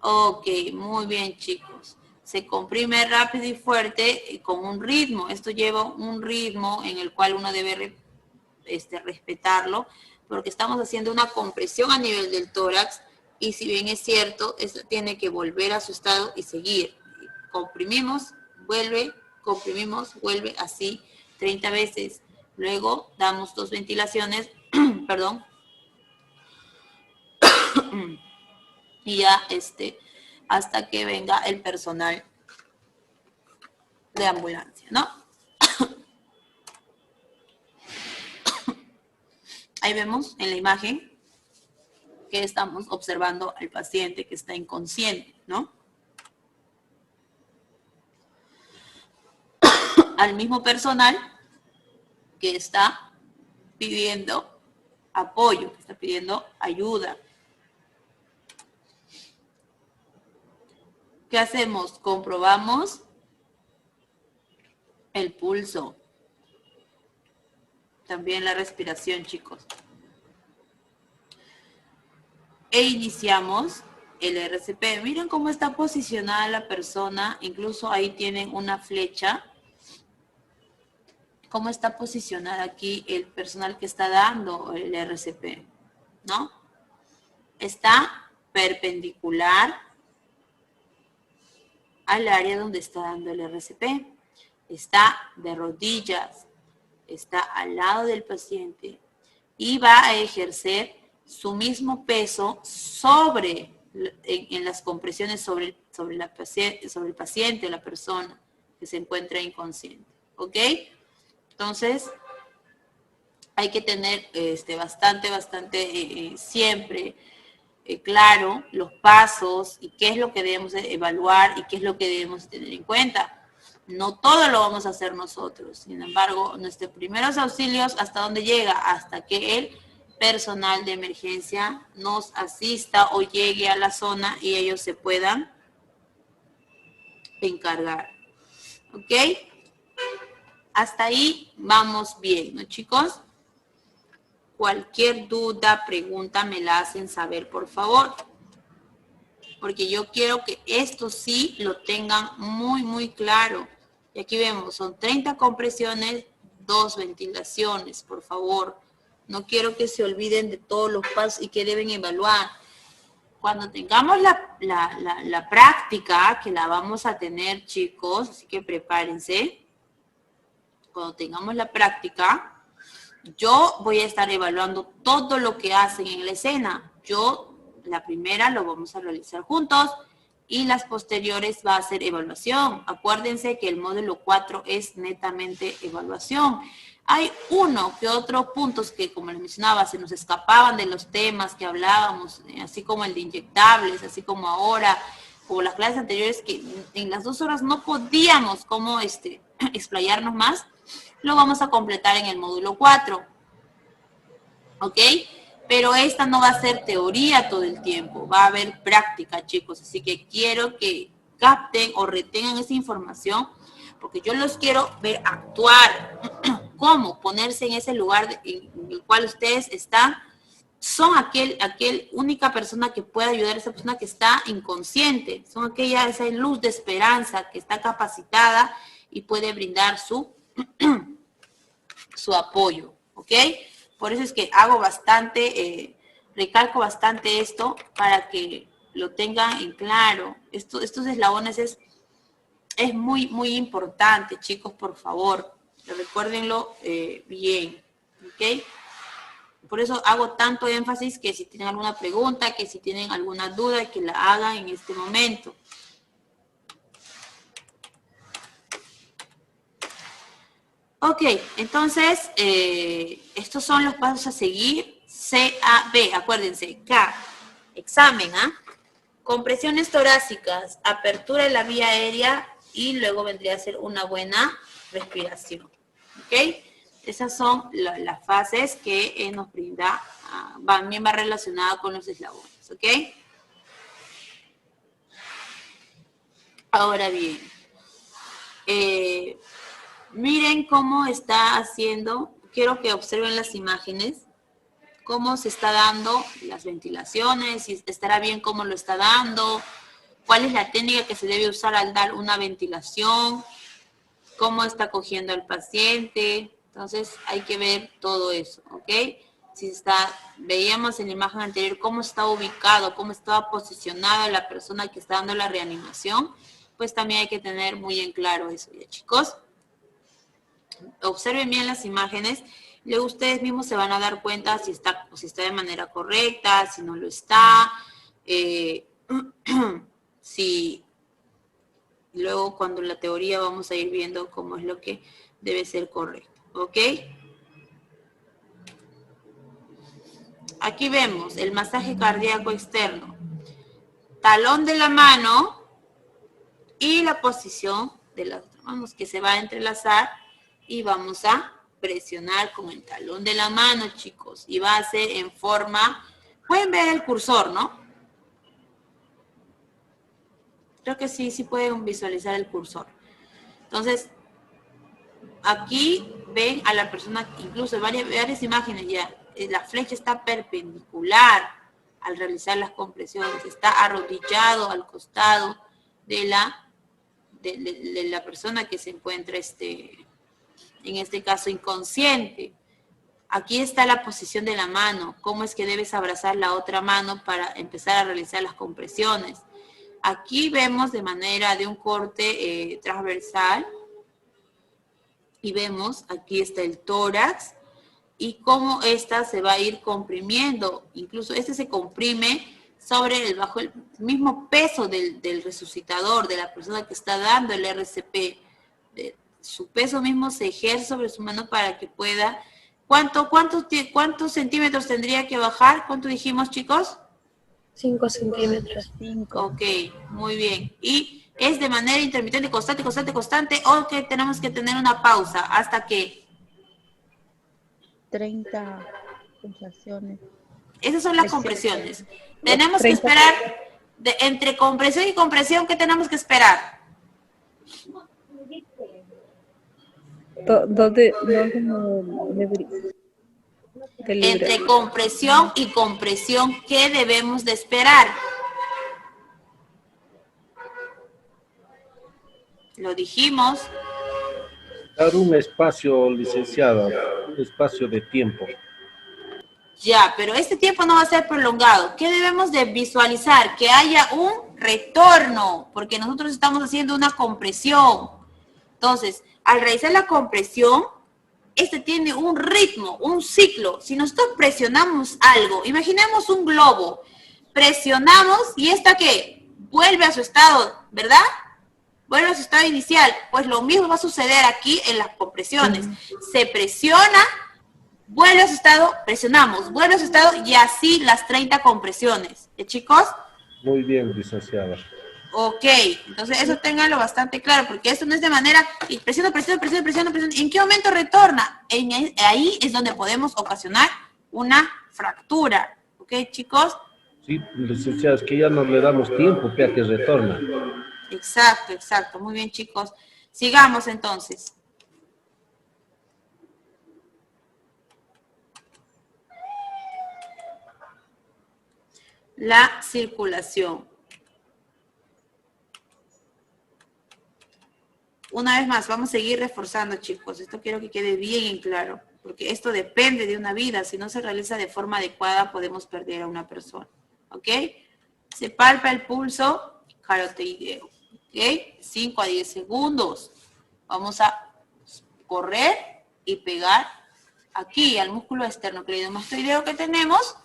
Ok, muy bien, chicos. Se comprime rápido y fuerte con un ritmo. Esto lleva un ritmo en el cual uno debe respetarlo, porque estamos haciendo una compresión a nivel del tórax y si bien es cierto, esto tiene que volver a su estado y seguir. Comprimimos, vuelve, comprimimos, vuelve, así 30 veces. Luego damos 2 ventilaciones, perdón, y ya hasta que venga el personal de ambulancia, ¿no? Ahí vemos en la imagen que estamos observando al paciente que está inconsciente, ¿no? Al mismo personal que está pidiendo apoyo, que está pidiendo ayuda. ¿Qué hacemos? Comprobamos el pulso. También la respiración, chicos. E iniciamos el RCP. Miren cómo está posicionada la persona. Incluso ahí tienen una flecha. Cómo está posicionada aquí el personal que está dando el RCP, ¿no? Está perpendicular al área donde está dando el RCP. Está de rodillas, está al lado del paciente y va a ejercer su mismo peso en las compresiones sobre el paciente o la persona que se encuentra inconsciente, ¿ok? Entonces, hay que tener bastante siempre claro los pasos y qué es lo que debemos evaluar y qué es lo que debemos tener en cuenta. No todo lo vamos a hacer nosotros. Sin embargo, nuestros primeros auxilios, ¿hasta dónde llega? Hasta que el personal de emergencia nos asista o llegue a la zona y ellos se puedan encargar. ¿Ok? Hasta ahí vamos bien, ¿no, chicos? Cualquier duda, pregunta, me la hacen saber, por favor. Porque yo quiero que esto sí lo tengan muy, muy claro. Y aquí vemos, son 30 compresiones, 2 ventilaciones, por favor. No quiero que se olviden de todos los pasos y que deben evaluar. Cuando tengamos la práctica, que la vamos a tener, chicos, así que prepárense. Cuando tengamos la práctica, yo voy a estar evaluando todo lo que hacen en la escena. La primera lo vamos a realizar juntos y las posteriores va a ser evaluación. Acuérdense que el módulo 4 es netamente evaluación. Hay uno que otros puntos que, como les mencionaba, se nos escapaban de los temas que hablábamos, así como el de inyectables, así como ahora, como las clases anteriores, que en las 2 horas no podíamos explayarnos más. Lo vamos a completar en el módulo 4, ¿ok? Pero esta no va a ser teoría todo el tiempo, va a haber práctica, chicos. Así que quiero que capten o retengan esa información, porque yo los quiero ver actuar. ¿Cómo? Ponerse en ese lugar en el cual ustedes están. Son aquel única persona que puede ayudar a esa persona que está inconsciente. Son esa luz de esperanza que está capacitada y puede brindar su apoyo, ¿ok? Por eso es que hago bastante, recalco bastante esto para que lo tengan en claro. Estos eslabones es muy, muy importante, chicos, por favor. Recuérdenlo bien, ¿ok? Por eso hago tanto énfasis que si tienen alguna pregunta, que si tienen alguna duda, que la hagan en este momento. Ok, entonces, estos son los pasos a seguir. CAB, acuérdense, K, examen, compresiones torácicas, apertura de la vía aérea y luego vendría a ser una buena respiración. ¿Ok? Esas son las fases que nos brinda, también va relacionada con los eslabones. ¿Ok? Ahora bien, miren cómo está haciendo, quiero que observen las imágenes, cómo se está dando las ventilaciones, si estará bien cómo lo está dando, cuál es la técnica que se debe usar al dar una ventilación, cómo está cogiendo el paciente. Entonces hay que ver todo eso, ¿ok? Veíamos en la imagen anterior cómo está ubicado, cómo estaba posicionada la persona que está dando la reanimación, pues también hay que tener muy en claro eso, ¿ya, chicos? Observen bien las imágenes, luego ustedes mismos se van a dar cuenta si está de manera correcta, si no lo está, si luego cuando en la teoría vamos a ir viendo cómo es lo que debe ser correcto, ¿ok? aquí vemos el masaje cardíaco externo. Talón de la mano y la posición de las otras manos que se va a entrelazar y vamos a presionar con el talón de la mano, chicos. Y va a ser en forma, pueden ver el cursor, ¿no? Creo que sí pueden visualizar el cursor. Entonces, aquí ven a la persona, incluso varias imágenes ya, la flecha está perpendicular al realizar las compresiones, está arrodillado al costado de la persona que se encuentra, en este caso, inconsciente. Aquí está la posición de la mano, cómo es que debes abrazar la otra mano para empezar a realizar las compresiones. Aquí vemos de manera de un corte transversal, y vemos, aquí está el tórax, y cómo esta se va a ir comprimiendo. Incluso se comprime bajo el mismo peso del resucitador, de la persona que está dando el RCP. Su peso mismo se ejerce sobre su mano para que pueda... ¿Cuántos centímetros tendría que bajar? ¿Cuánto dijimos, chicos? 5 centímetros. 5. Ok, muy bien. Y es de manera intermitente, constante, o que tenemos que tener una pausa hasta que... 30 pulsaciones. Esas son las compresiones. Tenemos que esperar, entre compresión y compresión, ¿qué tenemos que esperar? Entre compresión y compresión, ¿qué debemos de esperar? Lo dijimos. Dar un espacio, licenciada, un espacio de tiempo. Ya, pero este tiempo no va a ser prolongado. ¿Qué debemos de visualizar? Que haya un retorno, porque nosotros estamos haciendo una compresión. Entonces, al realizar la compresión, tiene un ritmo, un ciclo. Si nosotros presionamos algo, imaginemos un globo, presionamos y ¿qué? Vuelve a su estado, ¿verdad? Vuelve a su estado inicial. Pues lo mismo va a suceder aquí en las compresiones. Se presiona, vuelve a su estado, presionamos, vuelve a su estado y así las 30 compresiones. ¿Chicos? Muy bien, licenciada. Ok, entonces eso ténganlo bastante claro, porque esto no es de manera, y presiona. ¿En qué momento retorna? Ahí es donde podemos ocasionar una fractura. ¿Ok, chicos? Sí, licenciada, es que ya no le damos tiempo para que retorna. Exacto. Muy bien, chicos. Sigamos entonces. La circulación. Una vez más, vamos a seguir reforzando, chicos. Esto quiero que quede bien en claro, porque esto depende de una vida. Si no se realiza de forma adecuada, podemos perder a una persona. ¿Ok? Se palpa el pulso carotideo. ¿Ok? 5 a 10 segundos. Vamos a correr y pegar aquí al músculo esternocleidomastoideo que tenemos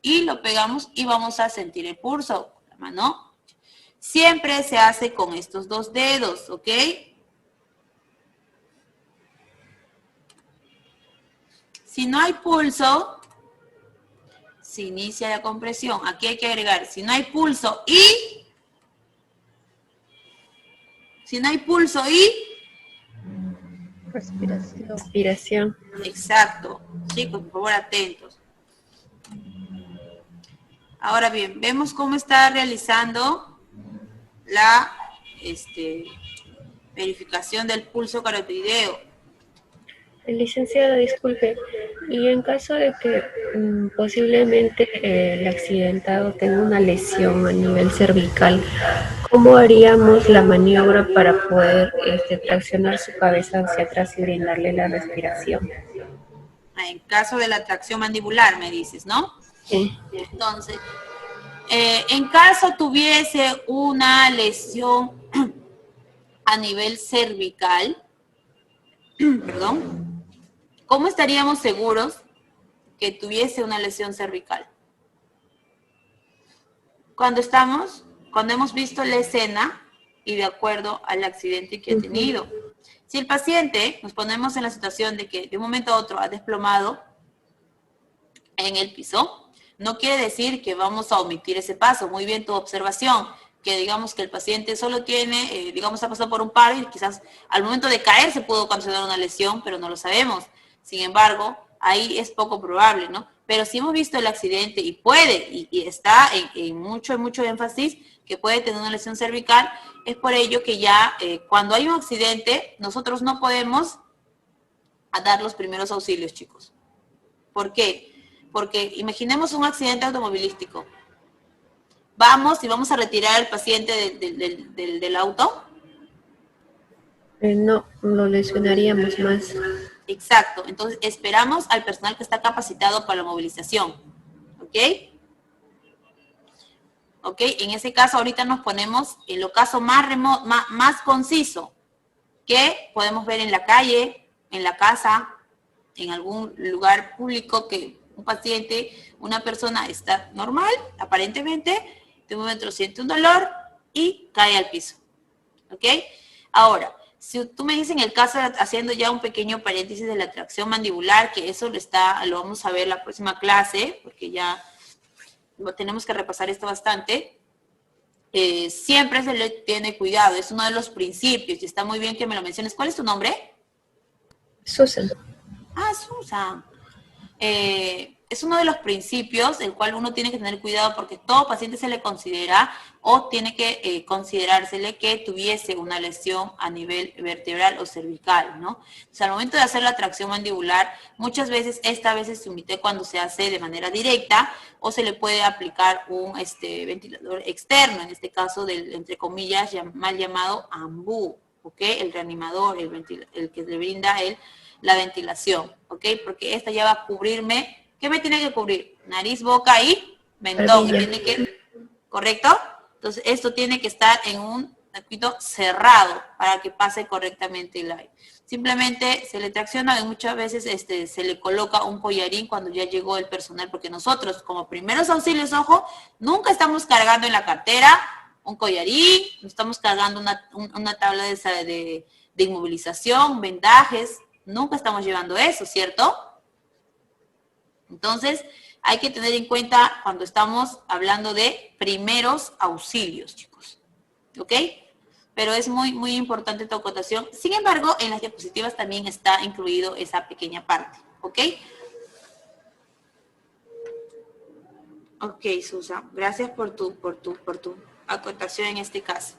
y lo pegamos y vamos a sentir el pulso. La mano siempre se hace con estos 2 dedos, ¿ok? Si no hay pulso, se inicia la compresión. Aquí hay que agregar, si no hay pulso y... Respiración. Exacto. Chicos, por favor, atentos. Ahora bien, vemos cómo está realizando la verificación del pulso carotideo. Licenciada, disculpe, y en caso de que posiblemente el accidentado tenga una lesión a nivel cervical, ¿cómo haríamos la maniobra para poder traccionar su cabeza hacia atrás y brindarle la respiración? En caso de la tracción mandibular, me dices, ¿no? Sí. Entonces, en caso tuviese una lesión a nivel cervical, perdón, ¿cómo estaríamos seguros que tuviese una lesión cervical? Cuando hemos visto la escena y de acuerdo al accidente que ha tenido. Si el paciente, nos ponemos en la situación de que de un momento a otro ha desplomado en el piso, No quiere decir que vamos a omitir ese paso. Muy bien tu observación, que digamos que el paciente solo tiene, digamos, ha pasado por un paro y quizás al momento de caer se pudo considerar una lesión, pero no lo sabemos. Sin embargo, ahí es poco probable, ¿no? Pero si hemos visto el accidente y puede, y está en mucho énfasis, que puede tener una lesión cervical, es por ello que ya cuando hay un accidente, nosotros no podemos dar los primeros auxilios, chicos. ¿Por qué? Porque imaginemos un accidente automovilístico. Vamos y vamos a retirar al paciente del auto. No, lo lesionaríamos más. Exacto. Entonces, esperamos al personal que está capacitado para la movilización. ¿Ok? ¿Ok? En ese caso, ahorita nos ponemos en lo caso más conciso, que podemos ver en la calle, en la casa, en algún lugar público que un paciente, una persona está normal, aparentemente, de un momento siente un dolor y cae al piso. ¿Ok? Ahora, si tú me dices en el caso, haciendo ya un pequeño paréntesis de la tracción mandibular, que eso lo vamos a ver en la próxima clase, porque ya tenemos que repasar esto bastante, siempre se le tiene cuidado, es uno de los principios, y está muy bien que me lo menciones. ¿Cuál es tu nombre? Susan. Ah, Susan. Es uno de los principios el cual uno tiene que tener cuidado porque todo paciente se le considera o tiene que considerársele que tuviese una lesión a nivel vertebral o cervical, ¿no? O sea, al momento de hacer la tracción mandibular, muchas veces, esta vez se omite cuando se hace de manera directa o se le puede aplicar un ventilador externo, en este caso del, entre comillas, mal llamado AMBU, ¿ok? El reanimador, el que le brinda la ventilación, ¿ok? Porque esta ya va a cubrirme. ¿Qué me tiene que cubrir? Nariz, boca y mentón. ¿Correcto? Entonces, esto tiene que estar en un circuito cerrado para que pase correctamente el aire. Simplemente se le tracciona y muchas veces se le coloca un collarín cuando ya llegó el personal, porque nosotros, como primeros auxilios, ojo, nunca estamos cargando en la cartera un collarín, no estamos cargando una tabla de inmovilización, vendajes, nunca estamos llevando eso, ¿cierto? Entonces, hay que tener en cuenta cuando estamos hablando de primeros auxilios, chicos. ¿Ok? Pero es muy, muy importante esta acotación. Sin embargo, en las diapositivas también está incluido esa pequeña parte. ¿Ok? Ok, Susan. Gracias por tu acotación en este caso.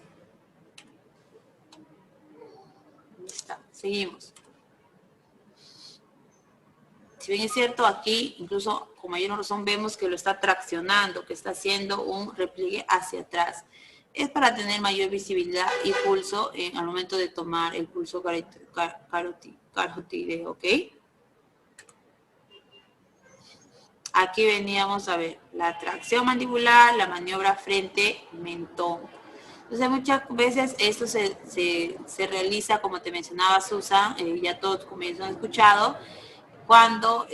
Ahí está. Seguimos. Si bien es cierto, aquí incluso con mayor razón vemos que lo está traccionando, que está haciendo un repliegue hacia atrás. Es para tener mayor visibilidad y pulso al momento de tomar el pulso carotídeo, ¿ok? Aquí veníamos a ver la tracción mandibular, la maniobra frente-mentón. Entonces muchas veces esto se realiza, como te mencionaba Susan, ya todos como ya lo han escuchado, cuando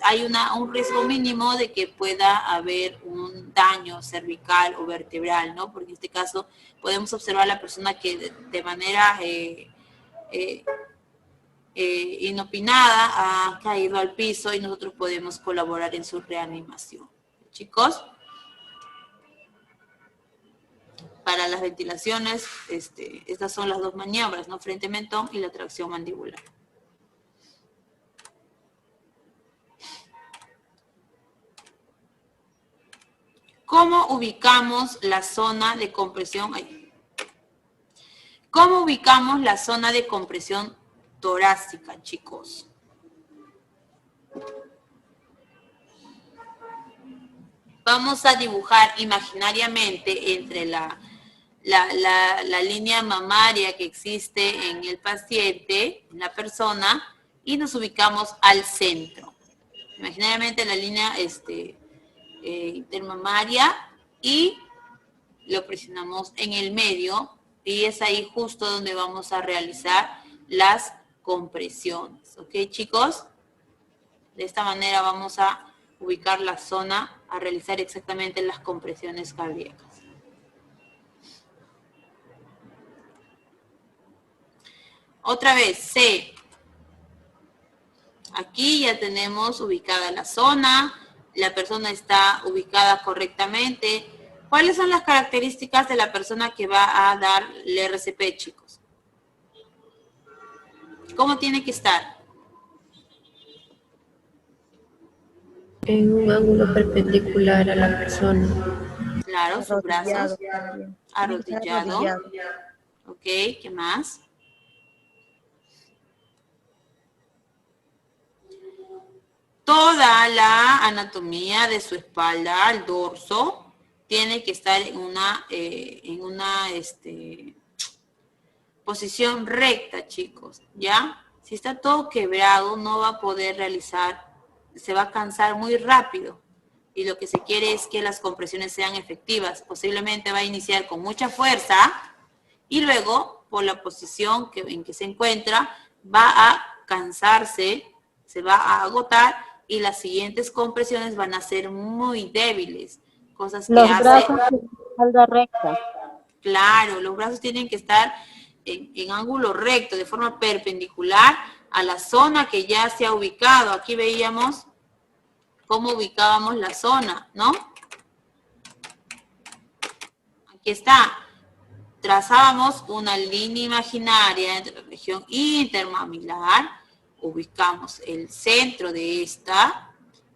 hay un riesgo mínimo de que pueda haber un daño cervical o vertebral, ¿no? Porque en este caso podemos observar a la persona que de manera inopinada ha caído al piso y nosotros podemos colaborar en su reanimación. Chicos, para las ventilaciones, estas son las dos maniobras, ¿no? Frente-mentón y la tracción mandibular. ¿Cómo ubicamos la zona de compresión? ¿Cómo ubicamos la zona de compresión torácica, chicos? Vamos a dibujar imaginariamente entre la línea mamaria que existe en el paciente, en la persona, y nos ubicamos al centro. Imaginariamente la línea intermamaria y lo presionamos en el medio y es ahí justo donde vamos a realizar las compresiones. ¿Ok, chicos? De esta manera vamos a ubicar la zona a realizar exactamente las compresiones cardíacas. Otra vez, C. Aquí ya tenemos ubicada la zona, la persona está ubicada correctamente. ¿Cuáles son las características de la persona que va a dar el RCP, chicos? ¿Cómo tiene que estar? En un ángulo perpendicular a la persona. Claro, sus brazos. Arrodillado. Arrodillado. Ok, ¿qué más? Toda la anatomía de su espalda, el dorso, tiene que estar en una posición recta, chicos, ¿ya? Si está todo quebrado, no va a poder realizar, se va a cansar muy rápido. Y lo que se quiere es que las compresiones sean efectivas. Posiblemente va a iniciar con mucha fuerza y luego, por la posición en que se encuentra, va a cansarse, se va a agotar y las siguientes compresiones van a ser muy débiles. Cosas que Los hace... brazos en espalda recta. Claro, los brazos tienen que estar en ángulo recto, de forma perpendicular a la zona que ya se ha ubicado. Aquí veíamos cómo ubicábamos la zona, ¿no? Aquí está. Trazábamos una línea imaginaria entre la región intermamilar, ubicamos el centro de esta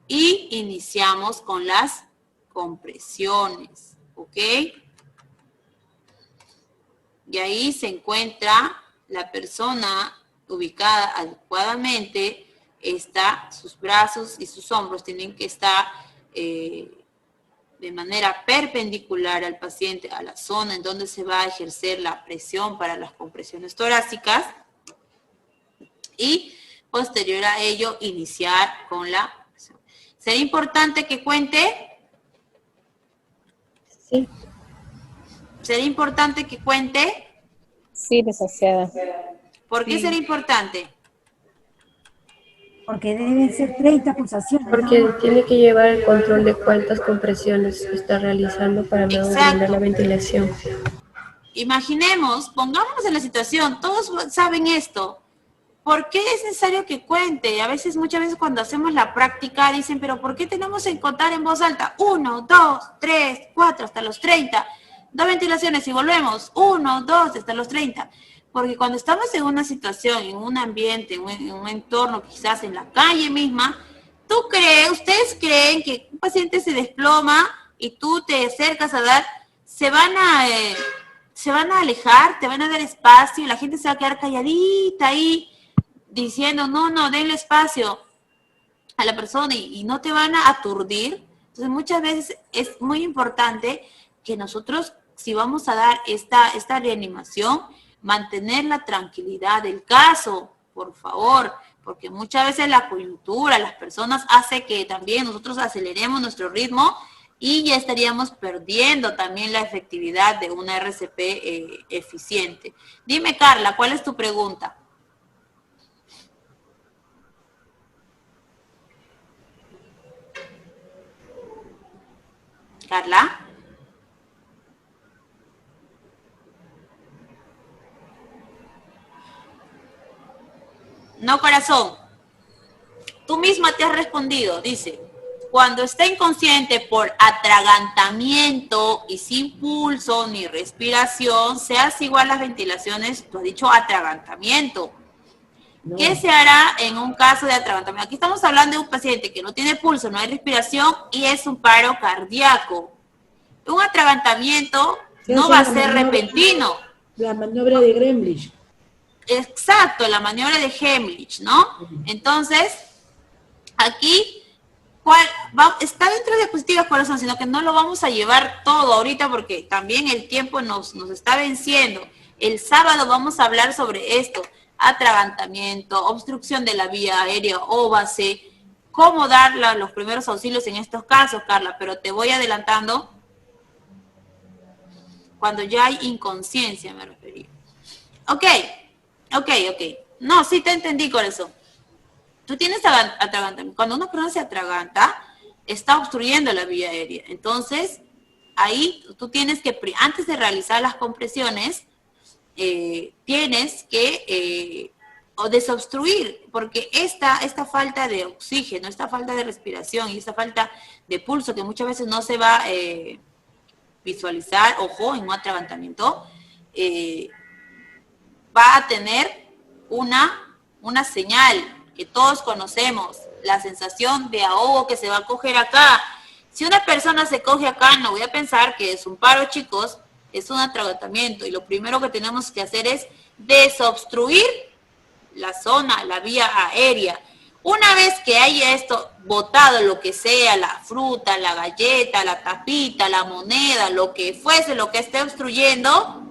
y iniciamos con las compresiones, ¿ok? Y ahí se encuentra la persona ubicada adecuadamente, sus brazos y sus hombros tienen que estar de manera perpendicular al paciente, a la zona en donde se va a ejercer la presión para las compresiones torácicas y posterior a ello iniciar con la presión. ¿Sería importante que cuente? Sí. ¿Sería importante que cuente? Sí, licenciada. ¿Por qué sería importante? Porque deben ser 30 pulsaciones. Porque tiene que llevar el control de cuántas compresiones está realizando para luego brindar la ventilación. Imaginemos, pongámonos en la situación, todos saben esto. ¿Por qué es necesario que cuente? Muchas veces cuando hacemos la práctica dicen, pero ¿por qué tenemos que contar en voz alta? 1, 2, 3, 4, hasta los 30. 2 ventilaciones y volvemos. 1, 2, hasta los 30. Porque cuando estamos en una situación, en un ambiente, en un entorno, quizás en la calle misma, ustedes creen que un paciente se desploma y tú te acercas a dar, se van a alejar, te van a dar espacio, y la gente se va a quedar calladita ahí, diciendo, no, denle espacio a la persona y no te van a aturdir. Entonces muchas veces es muy importante que nosotros, si vamos a dar esta reanimación, mantener la tranquilidad del caso, por favor, porque muchas veces la coyuntura, las personas hace que también nosotros aceleremos nuestro ritmo y ya estaríamos perdiendo también la efectividad de una RCP eficiente. Dime, Carla, ¿cuál es tu pregunta? Carla. No, corazón. Tú misma te has respondido, dice, cuando está inconsciente por atragantamiento y sin pulso ni respiración, se hace igual las ventilaciones, tú has dicho atragantamiento. No. ¿Qué se hará en un caso de atragantamiento? Aquí estamos hablando de un paciente que no tiene pulso, no hay respiración y es un paro cardíaco. Un atragantamiento no va a ser repentino. La maniobra de Gremlich. Exacto, la maniobra de Heimlich, ¿no? Entonces, aquí está dentro de diapositivas, corazón, sino que no lo vamos a llevar todo ahorita porque también el tiempo nos está venciendo. El sábado vamos a hablar sobre esto, atragantamiento, obstrucción de la vía aérea o base, cómo dar los primeros auxilios en estos casos, Carla, pero te voy adelantando cuando ya hay inconsciencia, me refería. Ok. No, sí te entendí, corazón. Tú tienes atragantamiento. Cuando una persona se atraganta, está obstruyendo la vía aérea. Entonces, ahí tú tienes que, antes de realizar las compresiones, tienes que o desobstruir, porque esta falta de oxígeno, esta falta de respiración y esta falta de pulso que muchas veces no se va a visualizar, ojo, en un atragantamiento, va a tener una señal que todos conocemos, la sensación de ahogo que se va a coger acá. Si una persona se coge acá, no voy a pensar que es un paro, chicos, es un atragantamiento, y lo primero que tenemos que hacer es desobstruir la zona, la vía aérea. Una vez que haya esto botado, lo que sea, la fruta, la galleta, la tapita, la moneda, lo que fuese, lo que esté obstruyendo,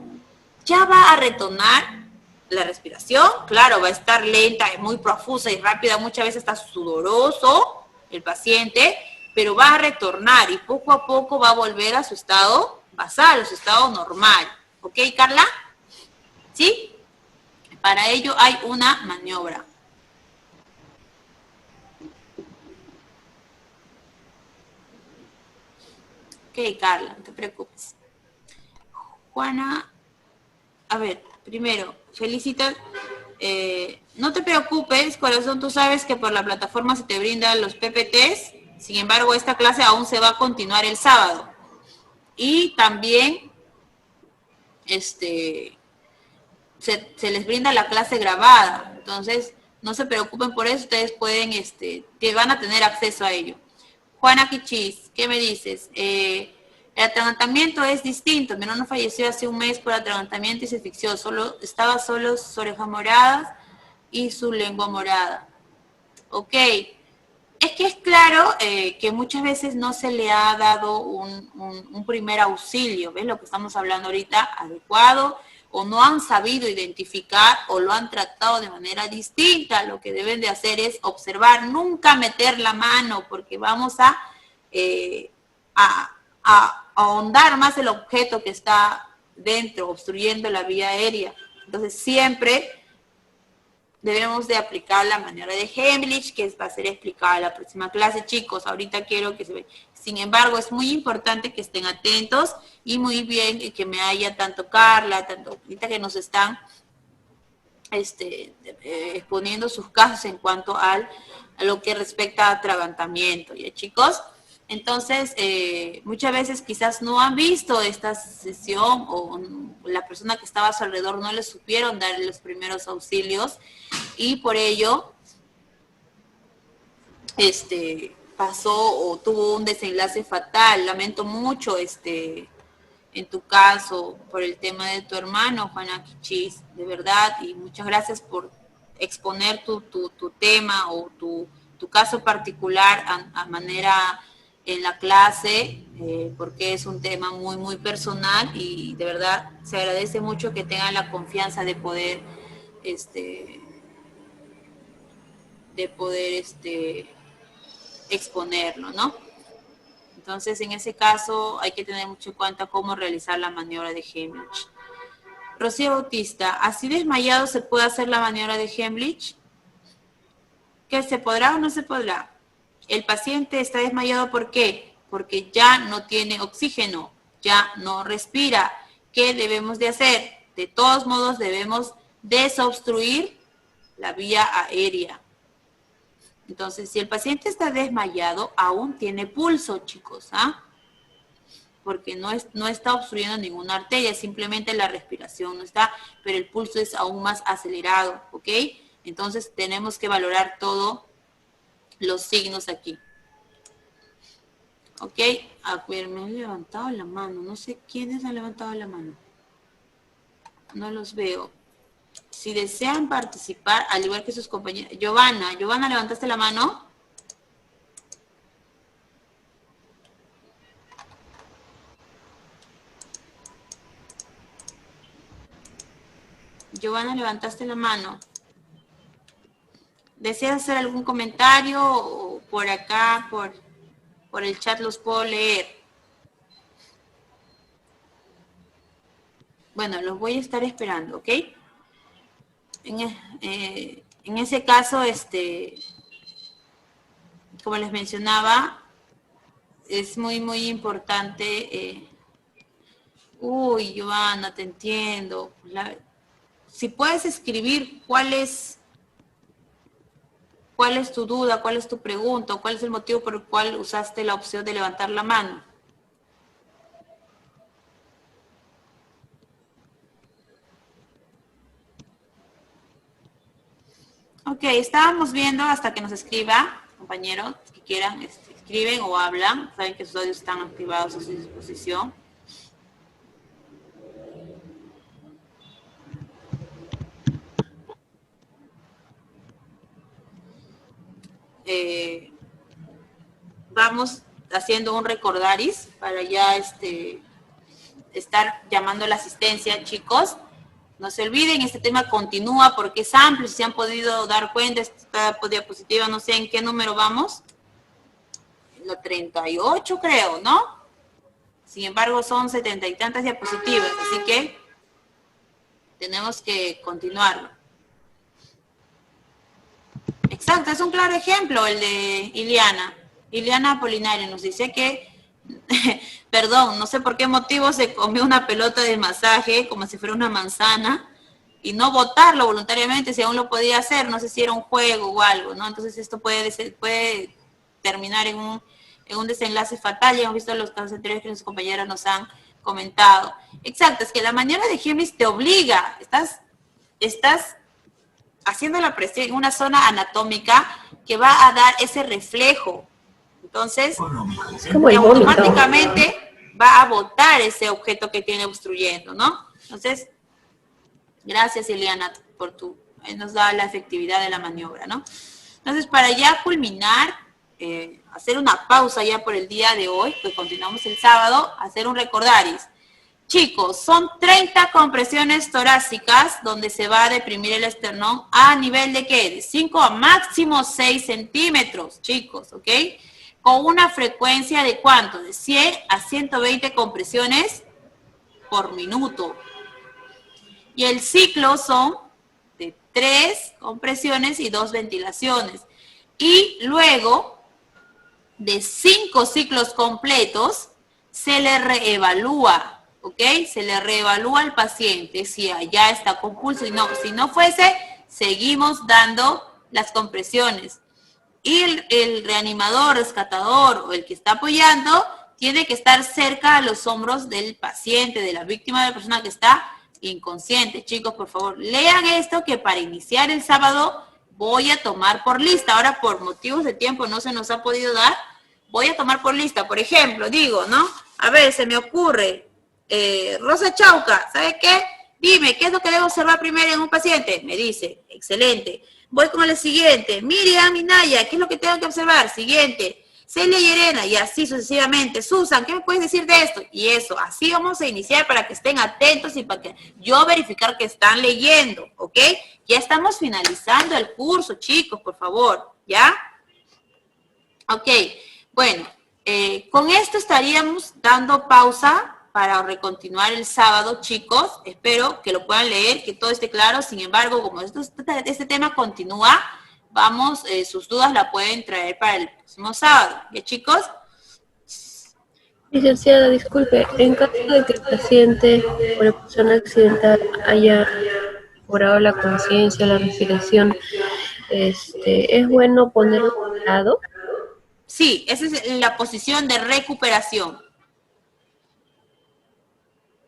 ya va a retornar la respiración. Claro, va a estar lenta, muy profusa y rápida, muchas veces está sudoroso el paciente, pero va a retornar y poco a poco va a volver a su estado basal, a su estado normal. ¿Ok, Carla? ¿Sí? Para ello hay una maniobra. Ok, Carla, no te preocupes. Juana, a ver, primero, felicitas. No te preocupes, corazón, tú sabes que por la plataforma se te brindan los PPTs. Sin embargo, esta clase aún se va a continuar el sábado. Y también, se les brinda la clase grabada. Entonces, no se preocupen por eso, ustedes pueden, que van a tener acceso a ello. Juana Kichis, ¿qué me dices? El atragantamiento es distinto. Mi hermano falleció hace un mes por atragantamiento y se asfixió. Estaba solo sus orejas moradas y su lengua morada. Ok. Es que es claro que muchas veces no se le ha dado un primer auxilio, ¿ves? Lo que estamos hablando ahorita, adecuado, o no han sabido identificar o lo han tratado de manera distinta. Lo que deben de hacer es observar, nunca meter la mano, porque vamos a ahondar más el objeto que está dentro, obstruyendo la vía aérea. Entonces siempre debemos de aplicar la maniobra de Heimlich, que va a ser explicada en la próxima clase, chicos. Ahorita quiero que se vean. Sin embargo, es muy importante que estén atentos y muy bien que me haya tanto Carla, tanto ahorita que nos están exponiendo sus casos en cuanto a lo que respecta a atragantamiento, ¿ya, chicos? Entonces, muchas veces quizás no han visto esta sesión o la persona que estaba a su alrededor no les supieron dar los primeros auxilios y por ello pasó o tuvo un desenlace fatal. Lamento mucho en tu caso por el tema de tu hermano, Juana Kichis, de verdad, y muchas gracias por exponer tu tema o tu caso particular a manera en la clase, porque es un tema muy, muy personal y de verdad se agradece mucho que tengan la confianza de poder, exponerlo, ¿no? Entonces, en ese caso, hay que tener mucho en cuenta cómo realizar la maniobra de Heimlich. Rocío Bautista, ¿así desmayado se puede hacer la maniobra de Heimlich? ¿Que se podrá o no se podrá? El paciente está desmayado, ¿por qué? Porque ya no tiene oxígeno, ya no respira. ¿Qué debemos de hacer? De todos modos, debemos desobstruir la vía aérea. Entonces, si el paciente está desmayado, aún tiene pulso, chicos, ¿ah? Porque no está obstruyendo ninguna arteria, simplemente la respiración no está, pero el pulso es aún más acelerado, ¿ok? Entonces, tenemos que valorar todos los signos aquí. ¿Ok? A ver, me han levantado la mano, no sé quiénes han levantado la mano. No los veo. Si desean participar, al igual que sus compañeros. Giovanna, ¿levantaste la mano? Giovanna, ¿levantaste la mano? ¿Deseas hacer algún comentario? O por acá, por el chat los puedo leer. Bueno, los voy a estar esperando, ¿ok? En ese caso, como les mencionaba, es muy, muy importante. Uy, Giovanna, te entiendo. Si puedes escribir cuál es ¿cuál es tu duda? ¿Cuál es tu pregunta? ¿Cuál es el motivo por el cual usaste la opción de levantar la mano? Ok, estábamos viendo hasta que nos escriba, compañeros que quieran, escriben o hablan. Saben que sus audios están activados a su disposición. Vamos haciendo un recordaris para ya estar llamando a la asistencia, chicos. No se olviden, este tema continúa porque es amplio. Si se han podido dar cuenta, esta diapositiva, no sé en qué número vamos. La 38 creo, ¿no? Sin embargo, son 70 y tantas diapositivas, así que tenemos que continuarlo. Exacto, es un claro ejemplo el de Iliana. Iliana Apolinario nos dice que, perdón, no sé por qué motivo se comió una pelota de masaje como si fuera una manzana y no botarlo voluntariamente si aún lo podía hacer, no sé si era un juego o algo, ¿no? Entonces esto puede terminar en un desenlace fatal. Ya hemos visto los casos anteriores que nuestros compañeros nos han comentado. Exacto, es que la maniobra de Heimlich te obliga, estás haciendo la presión en una zona anatómica que va a dar ese reflejo. Entonces, automáticamente va a botar ese objeto que tiene obstruyendo, ¿no? Entonces, gracias, Eliana, por nos da la efectividad de la maniobra, ¿no? Entonces, para ya culminar, hacer una pausa ya por el día de hoy, pues continuamos el sábado, hacer un recordaris. Chicos, son 30 compresiones torácicas donde se va a deprimir el esternón a nivel de ¿qué? De 5 a máximo 6 centímetros, chicos, ¿ok? Con una frecuencia de ¿cuánto? De 100 a 120 compresiones por minuto. Y el ciclo son de 3 compresiones y 2 ventilaciones. Y luego, de 5 ciclos completos, se le reevalúa. ¿Ok? Se le reevalúa al paciente si ya está con pulso. Y no, si no fuese, seguimos dando las compresiones. Y el reanimador, rescatador o el que está apoyando tiene que estar cerca a los hombros del paciente, de la víctima, de la persona que está inconsciente. Chicos, por favor, lean esto que para iniciar el sábado voy a tomar por lista. Ahora, por motivos de tiempo no se nos ha podido dar. Voy a tomar por lista. Por ejemplo, digo, ¿no? A ver, se me ocurre... Rosa Chauca, ¿sabe qué? Dime, ¿qué es lo que debo observar primero en un paciente? Me dice, excelente. Voy con el siguiente. Miriam Minaya, ¿qué es lo que tengo que observar? Siguiente. Celia Llerena, y así sucesivamente. Susan, ¿qué me puedes decir de esto? Y eso, así vamos a iniciar para que estén atentos y para que yo verificar que están leyendo, ¿ok? Ya estamos finalizando el curso, chicos, por favor, ¿ya? Ok, bueno, con esto estaríamos dando pausa para recontinuar el sábado, chicos. Espero que lo puedan leer, que todo esté claro. Sin embargo, como este tema continúa, sus dudas la pueden traer para el próximo sábado. ¿Ya, chicos? Licenciada, disculpe, en caso de que el paciente o la persona accidental haya mejorado la conciencia, la respiración, ¿es bueno ponerlo a un lado? Sí, esa es la posición de recuperación.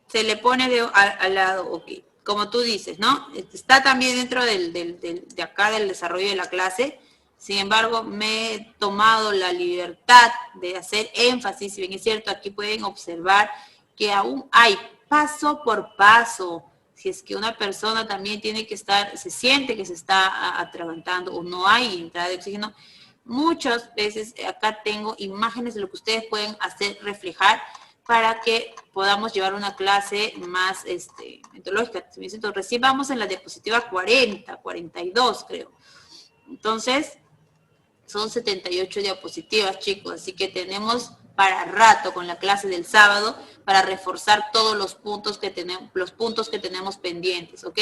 Se le pone al lado, ok, como tú dices, ¿no? Está también dentro de acá del desarrollo de la clase. Sin embargo, me he tomado la libertad de hacer énfasis, si bien es cierto, aquí pueden observar que aún hay paso por paso. Si es que una persona también tiene que se siente que se está atragantando o no hay entrada de oxígeno, muchas veces acá tengo imágenes de lo que ustedes pueden hacer reflejar para que podamos llevar una clase más metodológica. Entonces, recién vamos en la diapositiva 40, 42 creo. Entonces, son 78 diapositivas, chicos, así que tenemos para rato con la clase del sábado para reforzar todos los puntos que tenemos pendientes, ¿ok?